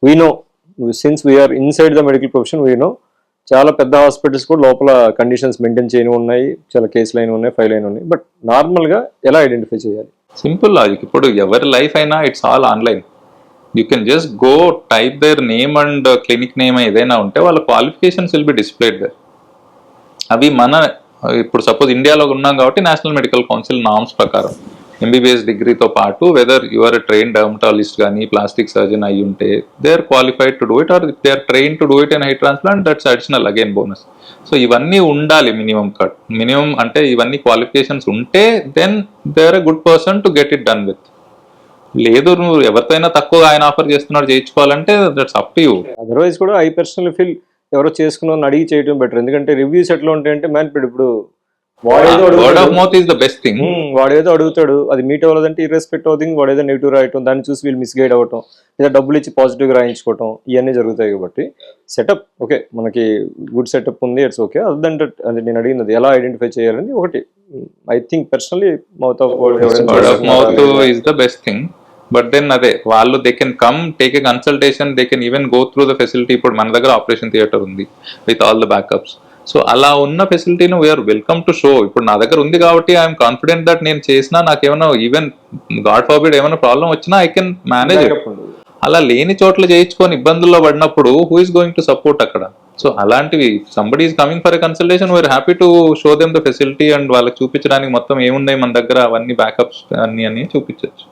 we know since we're inside the medical profession, we know చాలా పెద్ద హాస్పిటల్స్ కూడా లోపల కండిషన్స్ మెయింటైన్ చేయని ఉన్నాయి, చాలా కేసులు అయిన ఉన్నాయి, ఫైల్ అయిన ఉన్నాయి. బట్ నార్మల్గా ఎలా ఐడెంటిఫై చేయాలి? Simple logic. ఇప్పుడు ఎవరి లైఫ్ అయినా it's all online. You can just go type their name and clinic name ఏదైనా ఉంటే వాళ్ళ qualifications will be displayed there. అవి మన ఇప్పుడు సపోజ్ ఇండియాలో ఉన్నాం కాబట్టి నేషనల్ మెడికల్ కౌన్సిల్ నామ్స్ ప్రకారం ఎంబీబీఎస్ డిగ్రీతో పాటు వెదర్ యువర్ ట్రైన్ డర్మటాలజిస్ట్ కానీ ప్లాస్టిక్ సర్జన్ అయ్యి ఉంటే they are qualified to do it, or they are train to do it in high transplant, that's additional again bonus. So ఇవన్నీ ఉండాలి మినిమం అంటే ఇవన్నీ క్వాలిఫికేషన్స్ ఉంటే then they are a good person to get it done with. లేదు నువ్వు ఎవరితోనైనా తక్కువ ఆయన ఆఫర్ చేస్తున్నాడు చేయించుకోవాలంటే that's up to you. Otherwise కూడా ఐ పర్సనల్ ఫీల్ ఎవరో చేసుకున్న అడిగి చేయడం బెటర్. ఎందుకంటే రివ్యూస్ ఎట్లా ఉంటాయంటే ఇప్పుడు word of mouth is the best thing. వాడేదో అడుగుతాడు, అది మీట్ అవ్వలేదంటే ఇర్రెస్పెక్ట్ అవుతుంది, వాడేదో నెగిటివ్ రాయటం, దాన్ని చూసి వీళ్ళు మిస్గైడ్ అవ్వటం, లేదా డబ్బులు ఇచ్చి పాజిటివ్గా రాయించుకోవటం, ఇవన్నీ జరుగుతాయి. కాబట్టి సెటప్ ఓకే, మనకి గుడ్ సెటప్ ఉంది, ఇట్స్ ఓకే. అదంటే అది నేను అడిగినది ఎలా ఐడెంటిఫై చేయాలని ఒకటి. I think personally word of mouth is the best thing. But then అదే వాళ్ళు they can come take a consultation, they can even go through the facility. ఇప్పుడు మన దగ్గర ఆపరేషన్ థియేటర్ ఉంది with all the backups. So అలా ఉన్న ఫెసిలిటీని వీఆర్ వెల్కమ్ టు షో. ఇప్పుడు నా దగ్గర ఉంది కాబట్టి ఐఎమ్ కాన్ఫిడెంట్ దట్ నేను చేసినా నాకేమైనా ఈవెన్ గాడ్ ఫార్బిడ్ ఏమైనా ప్రాబ్లం వచ్చినా ఐ కెన్ మేనేజ్ ఇట్. అలా లేని చోట్ల చేయించుకొని ఇబ్బందుల్లో పడినప్పుడు who is going to support అక్కడ? సో అలాంటివి somebody is coming for a consultation, we're happy to show them the facility and వాళ్ళకి చూపించడానికి మొత్తం ఏమున్నాయి మన దగ్గర అవన్నీ బ్యాకప్స్ అన్ని చూపించవచ్చు.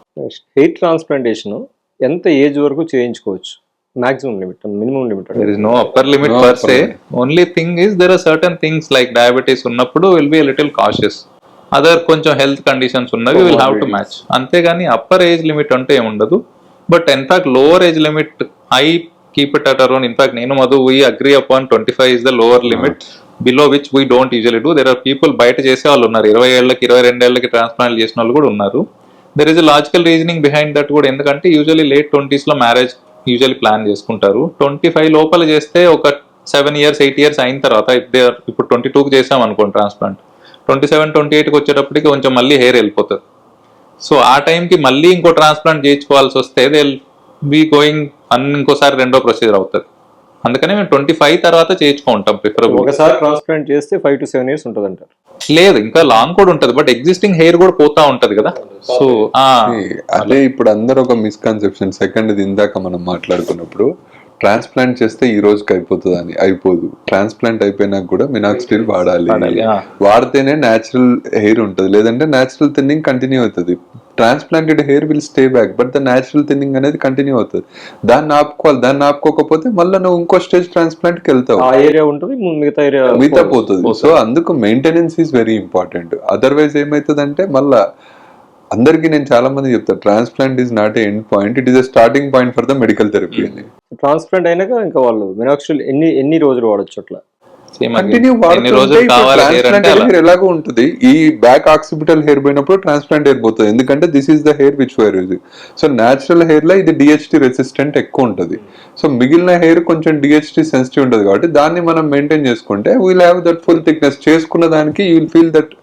హెయిర్ ట్రాన్స్ప్లాంటేషన్ ఎంత ఏజ్ వరకు చేయించుకోవచ్చు? Maximum limit and minimum limit? There is no upper limit per se. Only thing is there are certain things like diabetes ఉన్నప్పుడు will be a little cautious. Other కొంచెం హెల్త్ కండిషన్స్ ఉన్నవి will have to match. అంతేగాని అప్పర్ ఏజ్ లిమిట్ అంటే ఏముండదు. But in fact lower age limit I keep it at around. In fact నేను Madhu we agree upon 25 is the lower limit below which we don't usually do. There are people బయట చేసే వాళ్ళు ఉన్నారు, 20 ఏళ్ళకి 22 ఏళ్ళకి ట్రాన్స్ప్లాంట్ చేసిన వాళ్ళు కూడా ఉన్నారు. There is a logical reasoning behind that కూడా. ఎందుకంటే యూజువల్లీ లేట్ 20s లో మ్యారేజ్ యూజువల్లీ ప్లాన్ చేసుకుంటారు. 25 లోపల చేస్తే ఒక 7 years 8 years అయిన తర్వాత ఇప్పుడు 22కి చేసాం అనుకోండి ట్రాన్స్ప్లాంట్, 27 28కి వచ్చేటప్పటికి కొంచెం మళ్ళీ హెయిర్ వెళ్ళిపోతుంది. సో ఆ టైంకి మళ్ళీ ఇంకో ట్రాన్స్ప్లాంట్ చేయించుకోవాల్సి వస్తే దే బీ గోయింగ్ ఇంకోసారి రెండో ప్రొసీజర్ అవుతుంది. అందుకనే మేము 25 తర్వాత చేయించుకుంటాం ప్రిఫరబుల్. ఒకసారి ట్రాన్స్ప్లాంట్ చేస్తే 5 to 7 years ఉంటుంది అంటారు. లేదు ఇంకా లాంగ్ కూడా ఉంటుంది, బట్ ఎగ్జిస్టింగ్ హెయిర్ కూడా పోతా ఉంటది కదా. సో అదే ఇప్పుడు అందరూ ఒక మిస్కన్సెప్షన్. సెకండ్ ఇందాక మనం మాట్లాడుకున్నప్పుడు ట్రాన్స్ప్లాంట్ చేస్తే ఈ రోజుకి అయిపోతుంది అని, అయిపోదు. ట్రాన్స్ప్లాంట్ అయిపోయినాక కూడా మినాక్సిడిల్ వాడాలి. వాడితేనే న్యాచురల్ హెయిర్ ఉంటుంది, లేదంటే న్యాచురల్ థిన్నింగ్ కంటిన్యూ అవుతుంది. Transplanted hair will stay back, but the natural thinning అనేది కంటిన్యూ అవుతుంది. దాన్ని ఆపుకోవాలి, దాన్ని ఆపుకోకపోతే మళ్ళీ నువ్వు ఇంకో స్టేజ్ ట్రాన్స్ప్లాంట్కి వెళ్తావు, ఆ ఏరియా ఉంటుంది, మిగతా ఏరియా మిగతా పోతుంది. సో అందుకు maintenance is very important. Otherwise ఏమవుతుందంటే మళ్ళా అందరికీ నేను చాలా మంది చెప్తాను, transplant is not a end point, it is a starting point for the medical therapy అని. ట్రాన్స్ప్లాంట్ అయినాక ఇంకా వాళ్ళు మినాక్సిల్ ఎన్ని రోజులు వాడచ్చు అట్లా? కంటిన్యూ వాడుతుంటే ట్రాన్స్ప్లాంట్ హెయిర్ ఎలాగో ఉంటుంది. ఈ బ్యాక్ ఆక్సిపిటల్ హెయిర్ పోయినప్పుడు ట్రాన్స్ప్లాంట్ హెయిర్ పోతుంది, ఎందుకంటే this is the hair which we're using. So natural hair లో ఇది డిహెచ్టీ రెసిస్టెంట్ ఎక్కువ ఉంటుంది. సో మిగిలిన హెయిర్ కొంచెం డిహెచ్టీ సెన్సిటివ్ ఉంటుంది కాబట్టి దాన్ని మనం మెయింటైన్ చేసుకుంటే we'll have that full thickness. చేసుకున్న దానికి you will feel that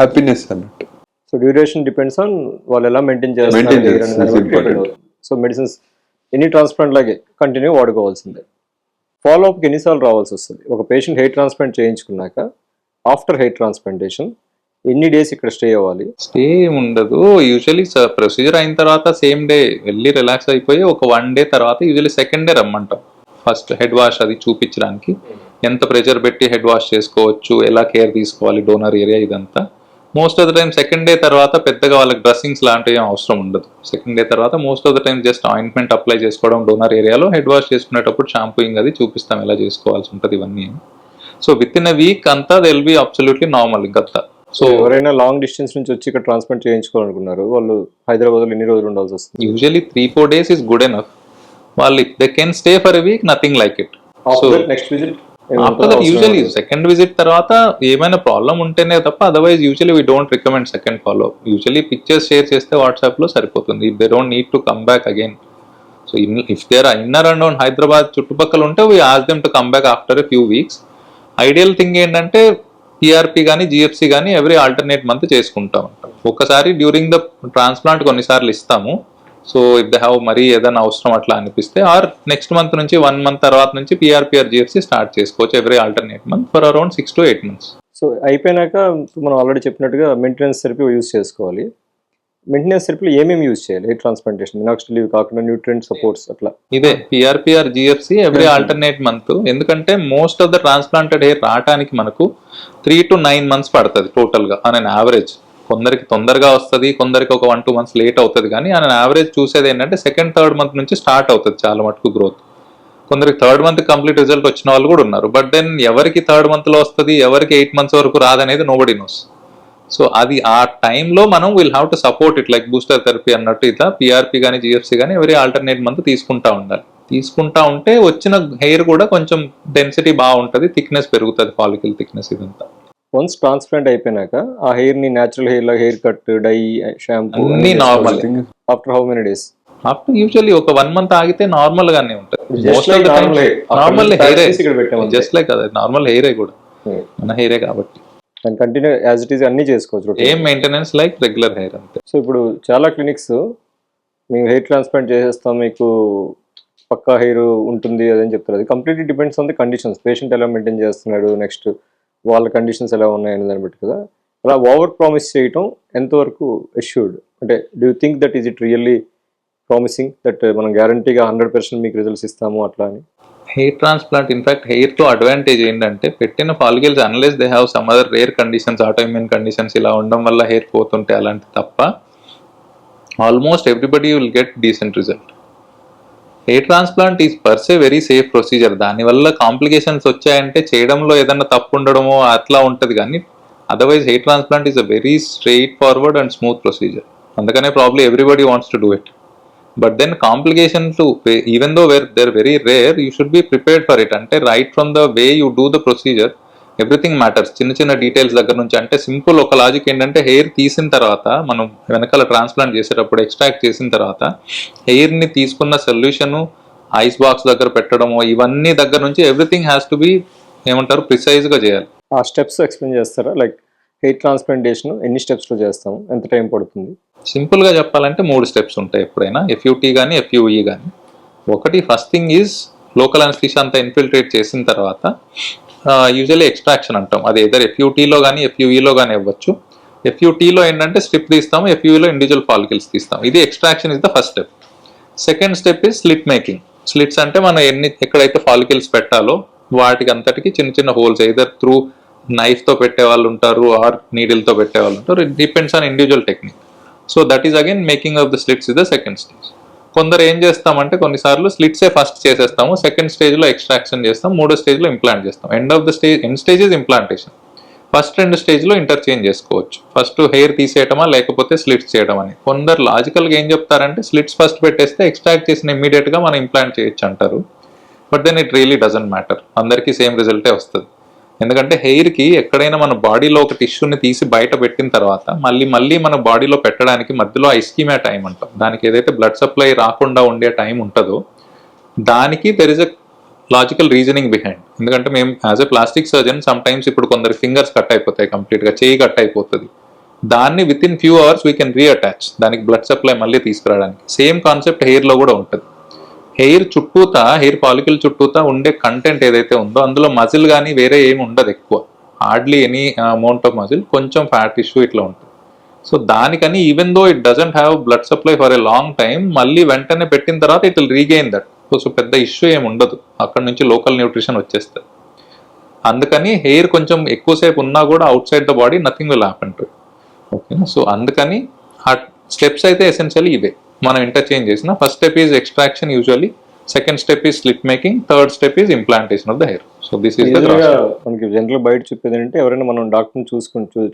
happiness అన్నట్టు. సో డ్యూరేషన్ డిపెండ్స్ ఆన్ వాళ్ళు ఎలా మెయింటైన్ చేస్తారు. సో మెడిసిన్స్ ఎన్ని ట్రాన్స్ప్లాంట్ లాగే కంటిన్యూ వాడుకోవాల్సిందే. ఫాలోఅప్కి ఎన్నిసార్లు రావాల్సి వస్తుంది? ఒక పేషెంట్ హెయిర్ ట్రాన్స్ప్లాంట్ చేయించుకున్నాక ఆఫ్టర్ హెయిర్ ట్రాన్స్ప్లాంటేషన్ ఎన్ని డేస్ ఇక్కడ స్టే అవ్వాలి? స్టే ఉండదు యూజువలీ. ప్రొసీజర్ అయిన తర్వాత సేమ్ డే వెళ్ళి రిలాక్స్ అయిపోయి ఒక 1 డే తర్వాత యూజువల్లీ సెకండ్ డే రమ్మంటాం. ఫస్ట్ హెడ్ వాష్ అది చూపించడానికి, ఎంత ప్రెషర్ పెట్టి హెడ్ వాష్ చేసుకోవచ్చు, ఎలా కేర్ తీసుకోవాలి డోనర్ ఏరియా, ఇదంతా. Most of the time second day తర్వాత పెద్దగా వాళ్ళకి డ్రెస్సింగ్స్ లాంటివి అవసరం ఉండదు. సెకండ్ డే తర్వాత most of the time just ointment apply చేసుకోవడం డోనర్ ఏరియాలో, హెడ్ వాష్ చేసుకునేటప్పుడు షాంపూయింగ్ అది చూపిస్తాం ఎలా చేసుకోవాల్సి ఉంటుంది ఇవన్నీ. So within a week అంతా they will be absolutely normal ఇంకంతా. సో ఎవరైనా లాంగ్ డిస్టెన్స్ నుంచి వచ్చి ఇక్కడ ట్రాన్స్ప్లాంట్ చేయించుకోవాలనుకున్నారు, వాళ్ళు హైదరాబాద్లో ఎన్ని రోజులు ఉండాల్సి వస్తుంది? Usually 3-4 days is good enough. వాళ్ళు they can stay for a week, nothing like it. So next visit after that usually second visit తర్వాత ఏమైనా ప్రాబ్లం ఉంటేనే తప్ప otherwise usually we don't recommend second follow. Usually pictures share చేస్తే వాట్సాప్లో సరిపోతుంది. If they don't need to come back again. So if there inner and on Hyderabad చుట్టుపక్కల ఉంటే we ask them to come back after a few weeks. Ideal thing ఏంటంటే పిఆర్పి కానీ జిఎఫ్సి కానీ ఎవ్రీ ఆల్టర్నేట్ మంత్ చేసుకుంటా ఉంటాం. ఒకసారి డ్యూరింగ్ ద ట్రాన్స్ప్లాంట్ కొన్నిసార్లు ఇస్తాము. సో ఇఫ్ దే హ్యావ్ మరీ ఏదైనా అవసరం అట్లా అనిపిస్తే, ఆర్ నెక్స్ట్ మంత్ నుంచి 1 month తర్వాత నుంచి పిఆర్పిఆర్ జిఎఫ్సి స్టార్ట్ చేసుకోవచ్చు every alternate month for around 6 to 8 months. So అయిపోయినాక మనం ఆల్రెడీ చెప్పినట్టుగా మెయింటెనెన్స్ థెరపీ యూజ్ చేసుకోవాలి. మెయింటెనెన్స్ థెరపీలో ఏమేమి యూజ్ చేయాలి? హెయిర్ ట్రాన్స్ప్లాంటేషన్, మినాక్సిల్ ఇవి కాకుండా న్యూట్రియంట్ సపోర్ట్స్ అట్లా ఇదే పిఆర్పిఆర్ జిఎఫ్సి ఎవ్రీ ఆల్టర్నేట్ మంత్. ఎందుకంటే most of the transplanted hair రావడానికి మనకు 3 to 9 months పడుతుంది టోటల్గా ఆన్ అన్ యావరేజ్. కొందరికి తొందరగా వస్తుంది, కొందరికి ఒక 1-2 months లేట్ అవుతుంది. కానీ ఆన్ యావరేజ్ చూసేది ఏంటంటే 2nd, 3rd month నుంచి స్టార్ట్ అవుతుంది చాలా మటుకు గ్రోత్. కొందరికి 3rd month కంప్లీట్ రిజల్ట్ వచ్చిన వాళ్ళు కూడా ఉన్నారు. బట్ దెన్ ఎవరికి 3rd month లో వస్తుంది, ఎవరికి 8 months వరకు రాదనేది నోబడి నోస్. సో అది ఆ టైంలో మనం will have to support it like booster therapy అన్నట్టు. ఇట్లా పిఆర్పి కానీ జిఎఫ్సి కానీ ఎవరీ ఆల్టర్నేట్ మంత్ తీసుకుంటా ఉండాలి. తీసుకుంటా ఉంటే వచ్చిన హెయిర్ కూడా కొంచెం డెన్సిటీ బాగుంటుంది, థిక్నెస్ పెరుగుతుంది, ఫాలికల్ థిక్నెస్ ఇదంతా. వన్స్ ట్రాన్స్ప్లాంట్ అయిపోయినాక ఆ హెయిర్ ని న్యాచురల్ హెయిర్ లా హెయిర్ కట్, డై, షాంపూ అన్ని normal. After how many days? After usually ఒక 1 month ఆగితే నార్మల్ గానే ఉంటుంది. నార్మల్ హెయిర్ జస్ట్ లైక్ అదే నార్మల్ హెయిరే కూడా మన హెయిరే కాబట్టి కంటిన్యూ యాజ్ ఇట్ ఈస్ అన్ని చేసుకోవచ్చు. ఏం మెయింటెనెన్స్ లైక్ రెగ్యులర్ హెయిర్ అంతే. సో ఇప్పుడు చాలా క్లినిక్స్ మేము హెయిర్ ట్రాన్స్ప్లాంట్ చేసేస్తాం, మీకు పక్కా హెయిర్ ఉంటుంది అదని చెప్తారు. అది completely depends on the conditions. Patient ఎలా మెయింటైన్ చేస్తున్నాడు, నెక్స్ట్ వాళ్ళ కండిషన్స్ ఎలా ఉన్నాయని దాన్ని బట్టి కదా. అలా ఓవర్ ప్రామిస్ చేయటం ఎంతవరకు అష్యూర్డ్? అంటే do you think that is it really promising that మనం గ్యారంటీగా 100% మీకు రిజల్ట్స్ ఇస్తాము అట్లా అని? హెయిర్ ట్రాన్స్ప్లాంట్ ఇన్ఫాక్ట్ హెయిర్ తో అడ్వాంటేజ్ ఏంటంటే పెట్టిన follicles unless they have some other rare conditions, autoimmune conditions ఇలా ఉండడం వల్ల హెయిర్ పోతుంటే అలాంటి తప్ప almost everybody will get decent result. Hair transplant is per se very safe procedure. దానివల్ల కాంప్లికేషన్స్ వచ్చాయంటే చేయడంలో ఏదన్నా తప్పు ఉండడమో అట్లా ఉంటుంది. కానీ otherwise hair transplant is a very straightforward and smooth procedure. అందుకనే probably everybody wants to do it. But then complications even though they're very rare, you should be prepared for it. అంటే right from the way you do the procedure everything matters. చిన్న చిన్న డీటెయిల్స్ దగ్గర నుంచి. అంటే సింపుల్ ఒక లాజిక్ ఏంటంటే హెయిర్ తీసిన తర్వాత మనం వెనకాల ట్రాన్స్ప్లాంట్ చేసేటప్పుడు ఎక్స్ట్రాక్ట్ చేసిన తర్వాత హెయిర్ని తీసుకున్న సొల్యూషన్ ఐస్ బాక్స్ దగ్గర పెట్టడము ఇవన్నీ దగ్గర నుంచి ఎవ్రీథింగ్ హ్యాస్ టు బి ఏమంటారు ప్రిసైజ్గా చేయాలి. ఆ స్టెప్స్ ఎక్స్ప్లెయిన్ చేస్తారా? లైక్ హెయిర్ ట్రాన్స్ప్లాంటేషన్ ఎన్ని స్టెప్స్లో చేస్తాము, ఎంత టైం పడుతుంది? సింపుల్గా చెప్పాలంటే 3 steps ఉంటాయి ఎప్పుడైనా, ఎఫ్యూటీ కానీ ఎఫ్యూఈ కానీ. ఒకటి first thing is local anaesthesia అంతా ఇన్ఫిల్ట్రేట్ చేసిన తర్వాత యూజువల్లీ ఎక్స్ట్రాక్షన్ అంటాం. అది ఎదర్ ఎఫ్యూటీలో కానీ ఎఫ్యూఈలో కానీ ఇవ్వచ్చు. ఎఫ్యూటీలో ఏంటంటే స్ట్రిప్ తీస్తాము, ఎఫ్యూఈలో ఇండివిజువల్ ఫాలికల్స్ తీస్తాం. ఇది extraction is the first step. Second step is slit making. Slits అంటే మనం ఎక్కడైతే ఫాలికల్స్ పెట్టాలో వాటికి అంతటికి చిన్న చిన్న హోల్స్ ఎదర్ త్రూ నైఫ్తో పెట్టే వాళ్ళు ఉంటారు ఆర్ నీడిల్తో పెట్టే వాళ్ళు ఉంటారు. It depends on individual technique. So that is again making of the slits is the second stage. కొందరు ఏం చేస్తామంటే కొన్నిసార్లు స్లిట్సే ఫస్ట్ చేసేస్తాము, సెకండ్ స్టేజ్లో ఎక్స్ట్రాక్షన్ చేస్తాం, మూడో స్టేజ్లో ఇంప్లాంట్ చేస్తాం. End stage is implantation. First 2 స్టేజ్లో ఇంటర్చేంజ్ చేసుకోవచ్చు. ఫస్ట్ హెయిర్ తీసేయటమా లేకపోతే స్లిట్స్ చేయడం అని. కొందరు లాజికల్గా ఏం చెప్తారంటే స్లిట్స్ ఫస్ట్ పెట్టేస్తే ఎక్స్ట్రాక్ట్ చేసిన ఇమ్మీడియట్గా మనం ఇంప్లాంట్ చేయొచ్చు అంటారు. But then it really doesn't matter, అందరికీ సేమ్ రిజల్టే వస్తుంది. ఎందుకంటే హెయిర్కి ఎక్కడైనా మన బాడీలో ఒక టిష్యూని తీసి బయట పెట్టిన తర్వాత మళ్ళీ మన బాడీలో పెట్టడానికి మధ్యలో ఐస్కీమియా టైం అంటాం. దానికి ఏదైతే బ్లడ్ సప్లై రాకుండా ఉండే టైం ఉంటుందో దానికి there is a logical reasoning behind. ఎందుకంటే మేము as a plastic surgeon some times ఇప్పుడు కొందరు ఫింగర్స్ కట్ అయిపోతాయి, కంప్లీట్గా చేయి కట్ అయిపోతుంది. దాన్ని within few hours we can reattach, దానికి బ్లడ్ సప్లై మళ్ళీ తీసుకురావడానికి. సేమ్ కాన్సెప్ట్ హెయిర్లో కూడా ఉంటుంది. హెయిర్ చుట్టూతా, హెయిర్ పాలికల్ చుట్టూతా ఉండే కంటెంట్ ఏదైతే ఉందో అందులో మజిల్ కానీ వేరే ఏమి ఉండదు ఎక్కువ, hardly any amount of muscle, కొంచెం ఫ్యాట్ టిష్యూ ఇట్లా ఉంటుంది. సో దానికని even though it doesn't have blood supply for a long time, మళ్ళీ వెంటనే పెట్టిన తర్వాత it will regain that. So పెద్ద ఇష్యూ ఏమి ఉండదు, అక్కడ నుంచి లోకల్ న్యూట్రిషన్ వచ్చేస్తుంది. అందుకని హెయిర్ కొంచెం ఎక్కువసేపు ఉన్నా కూడా out side the body nothing will happen to. ఓకేనా? సో అందుకని ఆ స్టెప్స్ అయితే ఎసెన్షియల్లీ ఇవే మనం ఇంటర్చేంజ్ చేసిన. First step is extraction usually, second step is slit making, third step is implantation of the hair. So this is మనకి జనరల్ బయట చెప్పేది ఏంటంటే ఎవరైనా మనం డాక్టర్ని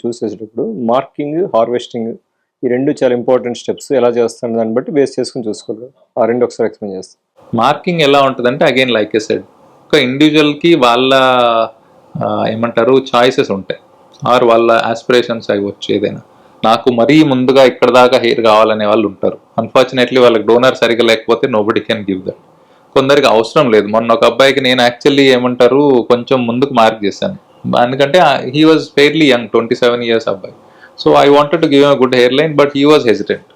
చూసేటప్పుడు మార్కింగ్, హార్వెస్టింగ్ ఈ రెండు చాలా ఇంపార్టెంట్ స్టెప్స్. ఎలా చేస్తాను దాన్ని బట్టి బేస్ చేసుకుని చూసుకోవాలి. ఆ రెండు ఒకసారి ఎక్స్ప్లెయిన్ చేస్తాను. మార్కింగ్ ఎలా ఉంటుందంటే అగైన్ లైక్ ఎ సెడ్, ఒక ఇండివిజువల్కి వాళ్ళ ఏమంటారు చాయిసెస్ ఉంటాయి, ఆర్ వాళ్ళ ఆస్పిరేషన్స్ అవ్వచ్చు. ఏదైనా నాకు మరీ ముందుగా ఇక్కడ దాకా హెయిర్ కావాలనే వాళ్ళు ఉంటారు. అన్ఫార్చునేట్లీ వాళ్ళకి డోనర్ సరిగా లేకపోతే నోబడి కెన్ గివ్ దట్. కొందరికి అవసరం లేదు. మొన్న ఒక అబ్బాయికి నేను యాక్చువల్లీ ఏమంటారు కొంచెం ముందుకు మార్క్ చేశాను, ఎందుకంటే he was fairly young, 27 years అబ్బాయి. So I wanted to give a good hair line but he was hesitant.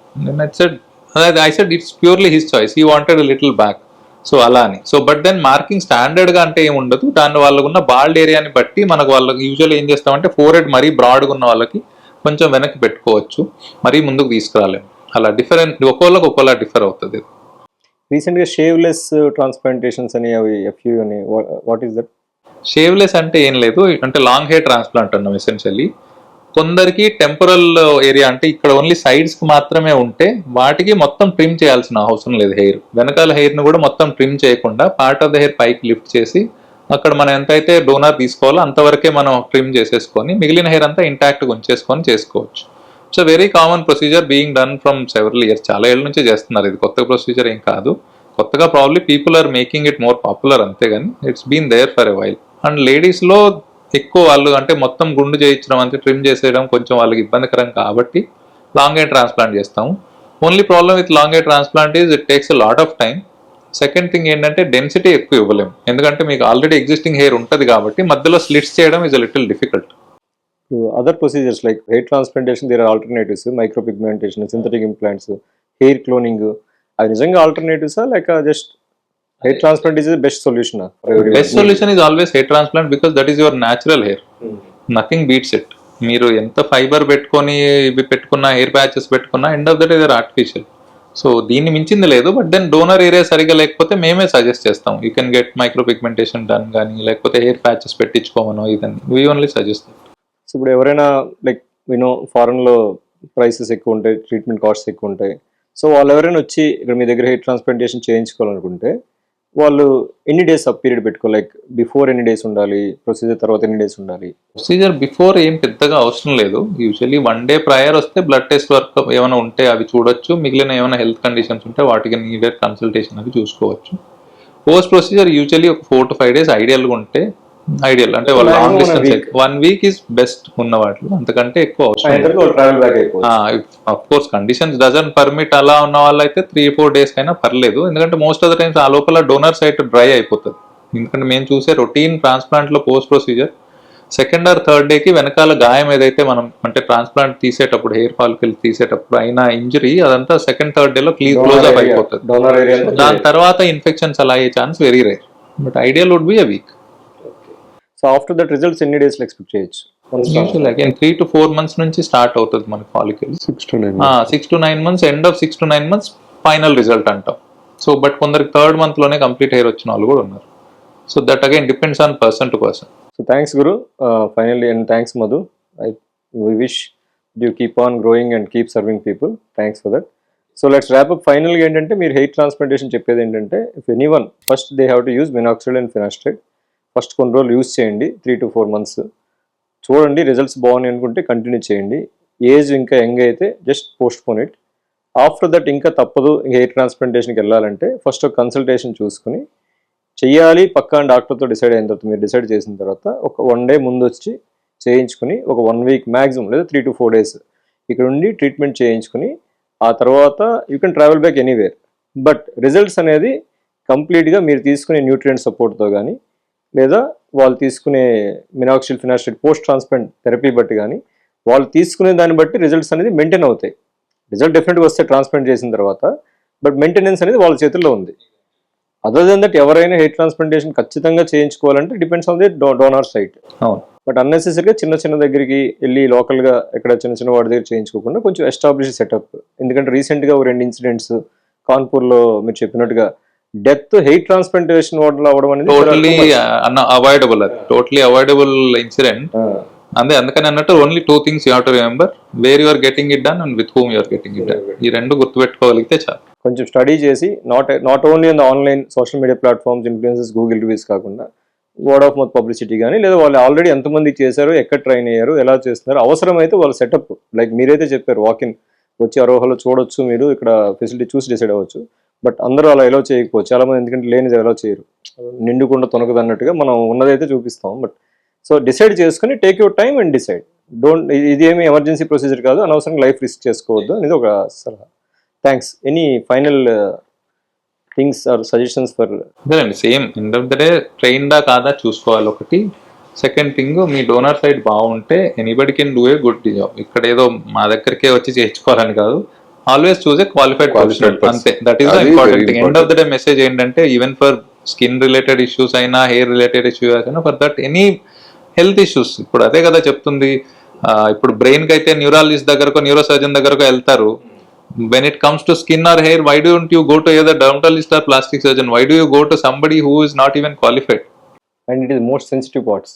I said it's purely his choice, he wanted a little back. So అలా అని. సో బట్ దెన్ మార్కింగ్ స్టాండర్డ్గా అంటే ఏమి ఉండదు, దాని వాళ్ళకున్న బాల్డ్ ఏరియాని బట్టి మనకు వాళ్ళకి యూజువల్ ఏం చేస్తామంటే ఫోర్హెడ్ మరీ బ్రాడ్గా ఉన్న వాళ్ళకి కొంచెం వెనక్కి పెట్టుకోవచ్చు, మరీ ముందుకు తీసుకురాలేము. అలా డిఫరెంట్, ఒక్కోళ్ళకి ఒక్కోలా డిఫర్ అవుతుంది. రీసెంట్గా షేవ్లెస్ ట్రాన్స్ప్లాంటేషన్స్ అని అవి ఎఫ్యూ అని, వాట్ ఈస్ దట్? షేవ్లెస్ అంటే ఏం లేదు, అంటే లాంగ్ హెయిర్ ట్రాన్స్ప్లాంట్ అన్నాం ఎసెన్షియల్లీ. కొందరికి టెంపరల్ ఏరియా అంటే ఇక్కడ ఓన్లీ సైడ్స్కి మాత్రమే ఉంటే వాటికి మొత్తం ట్రిమ్ చేయాల్సిన అవసరం లేదు. హెయిర్ వెనకాల హెయిర్ని కూడా మొత్తం ట్రిమ్ చేయకుండా పార్ట్ ఆఫ్ ద హెయిర్ పైకి లిఫ్ట్ చేసి అక్కడ మనం ఎంతైతే డోనర్ తీసుకోవాలో అంతవరకే మనం ట్రిమ్ చేసేసుకొని మిగిలిన హెయిర్ అంతా ఇంటాక్ట్గా ఉంచేసుకొని చేసుకోవచ్చు. It's a very common procedure being done from several years, చాలా ఏళ్ళ నుంచి చేస్తున్నారు. ఇది కొత్త ప్రొసీజర్ ఏం కాదు. కొత్తగా probably people are making it more popular అంతేగాని it's been there for a while. And లేడీస్లో ఎక్కువ వాళ్ళు అంటే మొత్తం గుండు చేయించడం అంటే ట్రిమ్ చేసేయడం కొంచెం వాళ్ళకి ఇబ్బందికరం కాబట్టి లాంగ్ హెయిర్ ట్రాన్స్ప్లాంట్ చేస్తాము. Only problem with long hair transplant is it takes a lot of time. Second thing ఏంటంటే డెన్సిటీ ఎక్కువ ఇవ్వలేము, ఎందుకంటే మీకు ఆల్రెడీ ఎగ్జిస్టింగ్ హెయిర్ ఉంటుంది కాబట్టి మధ్యలో స్లిట్స్ చేయడం is a little difficult. Other procedures like hair transplantation there are alternatives, micro pigmentation, synthetic implants, hair cloning, అవి నిజంగా ఆల్టర్నేటివ్సా లేక just hair transplant is the best solution? Best solution is always hair transplant because that is your natural hair, nothing beats it. మీరు ఎంత ఫైబర్ పెట్టుకొని ఇవి పెట్టుకున్నా, హెయిర్ ప్యాచెస్ పెట్టుకున్నా, end of the day artificial. So దీన్ని మించింది లేదు. బట్ దెన్ డోనర్ ఏరియా సరిగా లేకపోతే మేమే సజెస్ట్ చేస్తాం, you can get micro pigmentation done కానీ లేకపోతే హెయిర్ ప్యాచెస్ పెట్టించుకోమనో ఇదని వీ ఓన్లీ సజెస్ట్. సో ఇప్పుడు ఎవరైనా లైక్ యూనో ఫారెన్లో ప్రైసెస్ ఎక్కువ ఉంటాయి, ట్రీట్మెంట్ కాస్ట్స్ ఎక్కువ ఉంటాయి. సో వాళ్ళు ఎవరైనా వచ్చి ఇక్కడ మీ దగ్గర హెయిర్ ట్రాన్స్ప్లాంటేషన్ చేయించుకోవాలనుకుంటే వాళ్ళు ఎన్ని డేస్ అప్ పీరియడ్ పెట్టుకో, లైక్ బిఫోర్ ఎన్ని డేస్ ఉండాలి, ప్రొసీజర్ తర్వాత ఎన్ని డేస్ ఉండాలి? ప్రొసీజర్ బిఫోర్ ఏం పెద్దగా అవసరం లేదు. యూజువల్లీ 1 day ప్రయర్ వస్తే బ్లడ్ టెస్ట్ వర్క్ ఏమైనా ఉంటే అవి చూడొచ్చు, మిగిలిన ఏమైనా హెల్త్ కండిషన్స్ ఉంటే వాటికి నీడెడ్ కన్సల్టేషన్ అవి చూసుకోవచ్చు. పోస్ట్ ప్రొసీజర్ యూజువల్లీ ఒక 4 to 5 days ఐడియల్గా ఉంటే ఐడియల్, అంటే వాళ్ళు long distance 1 week is best ఉన్న వాటిలో, అంతకంటే ఎక్కువ అవసరం. Of course conditions doesn't permit అలా ఉన్న వాళ్ళైతే 3-4 days కైనా పర్లేదు, ఎందుకంటే మోస్ట్ ఆఫ్ ద టైమ్స్ ఆ లోపల డోనర్ సైట్ డ్రై అయిపోతుంది. ఎందుకంటే మేము చూసే రొటీన్ ట్రాన్స్ప్లాంట్లో post procedure second or third డేకి వెనకాల గాయం ఏదైతే మనం అంటే ట్రాన్స్ప్లాంట్ తీసేటప్పుడు హెయిర్ ఫాలికల్ తీసేటప్పుడు అయిన ఇంజరీ అదంతా సెకండ్ థర్డ్ డేలో క్లోజ్ అప్ అయిపోతుంది. దాని తర్వాత ఇన్ఫెక్షన్స్ అలా అయ్యే chance very rare, but ideal would be a week. So after that results ఎన్ని డేస్ ఎక్స్పెక్ట్ చేయొచ్చు? యూజువల్ అగైన్ 3 to 4 months నుంచి స్టార్ట్ అవుతుంది మన follicle. 6 to 9 months, end of 6 to 9 months final result అంటాం. సో బట్ కొందరికి 3rd month లోనే కంప్లీట్ హెయిర్ వచ్చిన వాళ్ళు కూడా ఉన్నారు. So that again depends on person to person. So thanks Guru, finally, and thanks Madhu. We wish you keep on growing and keep serving people. Thanks for that. So let's wrap up. Finally ఏంటంటే మీరు హెయిర్ ట్రాన్స్ప్లాంటేషన్ చెప్పేది ఏంటంటే if anyone first they have to use minoxidil and finasteride. First కొన్ని రోజులు యూజ్ చేయండి, 3 to 4 months చూడండి, రిజల్ట్స్ బాగున్నాయి అనుకుంటే కంటిన్యూ చేయండి. ఏజ్ ఇంకా యంగ్ అయితే just post phone it. After that ఇంకా తప్పదు హెయిర్ ట్రాన్స్ప్లాంటేషన్కి వెళ్ళాలంటే ఫస్ట్ ఒక కన్సల్టేషన్ చూసుకుని చెయ్యాలి పక్కా డాక్టర్తో డిసైడ్ అయిన తర్వాత, మీరు డిసైడ్ చేసిన తర్వాత ఒక 1 day ముందు వచ్చి చేయించుకుని ఒక 1 week మ్యాక్సిమం లేదా 3 to 4 days ఇక్కడ ఉండి ట్రీట్మెంట్ చేయించుకుని ఆ తర్వాత you can travel back anywhere. But results అనేది కంప్లీట్గా మీరు తీసుకునే న్యూట్రియంట్ సపోర్ట్తో కానీ లేదా వాళ్ళు తీసుకునే మినాక్సిల్ ఫినాస్ట్రైడ్ పోస్ట్ ట్రాన్స్ప్లాంట్ థెరపీ బట్టి కానీ వాళ్ళు తీసుకునే దాన్ని బట్టి రిజల్ట్స్ అనేది మెయింటైన్ అవుతాయి. రిజల్ట్ డెఫినెట్గా వస్తే ట్రాన్స్ప్లాంట్ చేసిన తర్వాత, బట్ మెయింటెనెన్స్ అనేది వాళ్ళ చేతుల్లో ఉంది. అదర్ దెన్ దట్ ఎవరైనా హెయిర్ ట్రాన్స్ప్లాంటేషన్ ఖచ్చితంగా చేయించుకోవాలంటే depends on the donor site. అవును. బట్ అన్నెసెసరీగా చిన్న దగ్గరికి వెళ్ళి లోకల్గా ఎక్కడ చిన్న వాడి దగ్గర చేయించుకోకుండా కొంచెం ఎస్టాబ్లిష్ సెటప్. ఎందుకంటే రీసెంట్గా 2 ఇన్సిడెంట్స్ కాన్పూర్లో మీరు చెప్పినట్టుగా డెత్ హెయిర్ ట్రాన్స్ప్లాంటేషన్ వల్ల అవ్వడం అనేది టోటలీ అవాయిడబుల్, అది టోటలీ అవాయిడబుల్ ఇన్సిడెంట్. అందుకని అన్నట్టు only 2 things you have to remember, where you are getting it done and with whom you are getting it done. ఈ 2 గుర్తుపెట్టుకోగలిగితే చాలు. కొంచెం స్టడీ చేసి not only on the online social media platforms, influences, Google reviews కాకుండా వర్డ్ ఆఫ్ మౌత్ పబ్లిసిటీ కానీ, లేదా వాళ్ళు ఆల్రెడీ ఎంతమంది చేశారు, ఎక్కడ ట్రైన్ అయ్యారు, ఎలా చేస్తున్నారు, అవసరమైతే వాళ్ళ సెటప్ లైక్ మీరైతే చెప్పారు వాకిన్ వచ్చి అరోహాలో చూడొచ్చు, మీరు ఇక్కడ ఫెసిలిటీ చూసి డిసైడ్ అవ్వచ్చు. బట్ అందరూ అలా ఎలా చేయకపోవచ్చు, చాలామంది ఎందుకంటే లేనిది ఎలా చేయరు, నిండుకుండా తొనకదు అన్నట్టుగా మనం ఉన్నదైతే చూపిస్తాం. బట్ సో డిసైడ్ చేసుకుని take your time and decide. Don't, ఇది ఏమి ఎమర్జెన్సీ ప్రొసీజర్ కాదు, అనవసరంగా లైఫ్ రిస్క్ చేసుకోవద్దు అనేది ఒక సలహా. Thanks. Any final things or suggestions for? అదేనండి, same end of the day ట్రైన్డా కాదా చూసుకోవాలి ఒకటి. సెకండ్ థింగ్, మీ డోనర్ సైడ్ బాగుంటే anybody can do a good job. ఇక్కడ ఏదో మా దగ్గరికే వచ్చి చేయించుకోవాలని కాదు, always choose a qualified person, అంతే. That is the important thing. End of the day message ఏంటంటే even for skin related issues అయినా, హెయిర్ రిలేటెడ్ ఇష్యూస్ అయినా, for that any health issues, ఇప్పుడు అదే కదా చెప్తుంది. ఇప్పుడు బ్రెయిన్ కి అయితే న్యూరాలజిస్ట్ దగ్గరకు, న్యూరో సర్జన్ దగ్గరకు వెళ్తారు. When it comes to skin or hair, why don't you go to either dermatologist or plastic surgeon? Why do you go to somebody who is not even qualified? And it is most sensitive parts.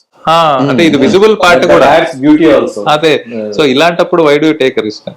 అంటే ఇది విజిబుల్ పార్ట్ కూడా, beauty also. అదే. సో ఇలాంటప్పుడు why do you take a risk?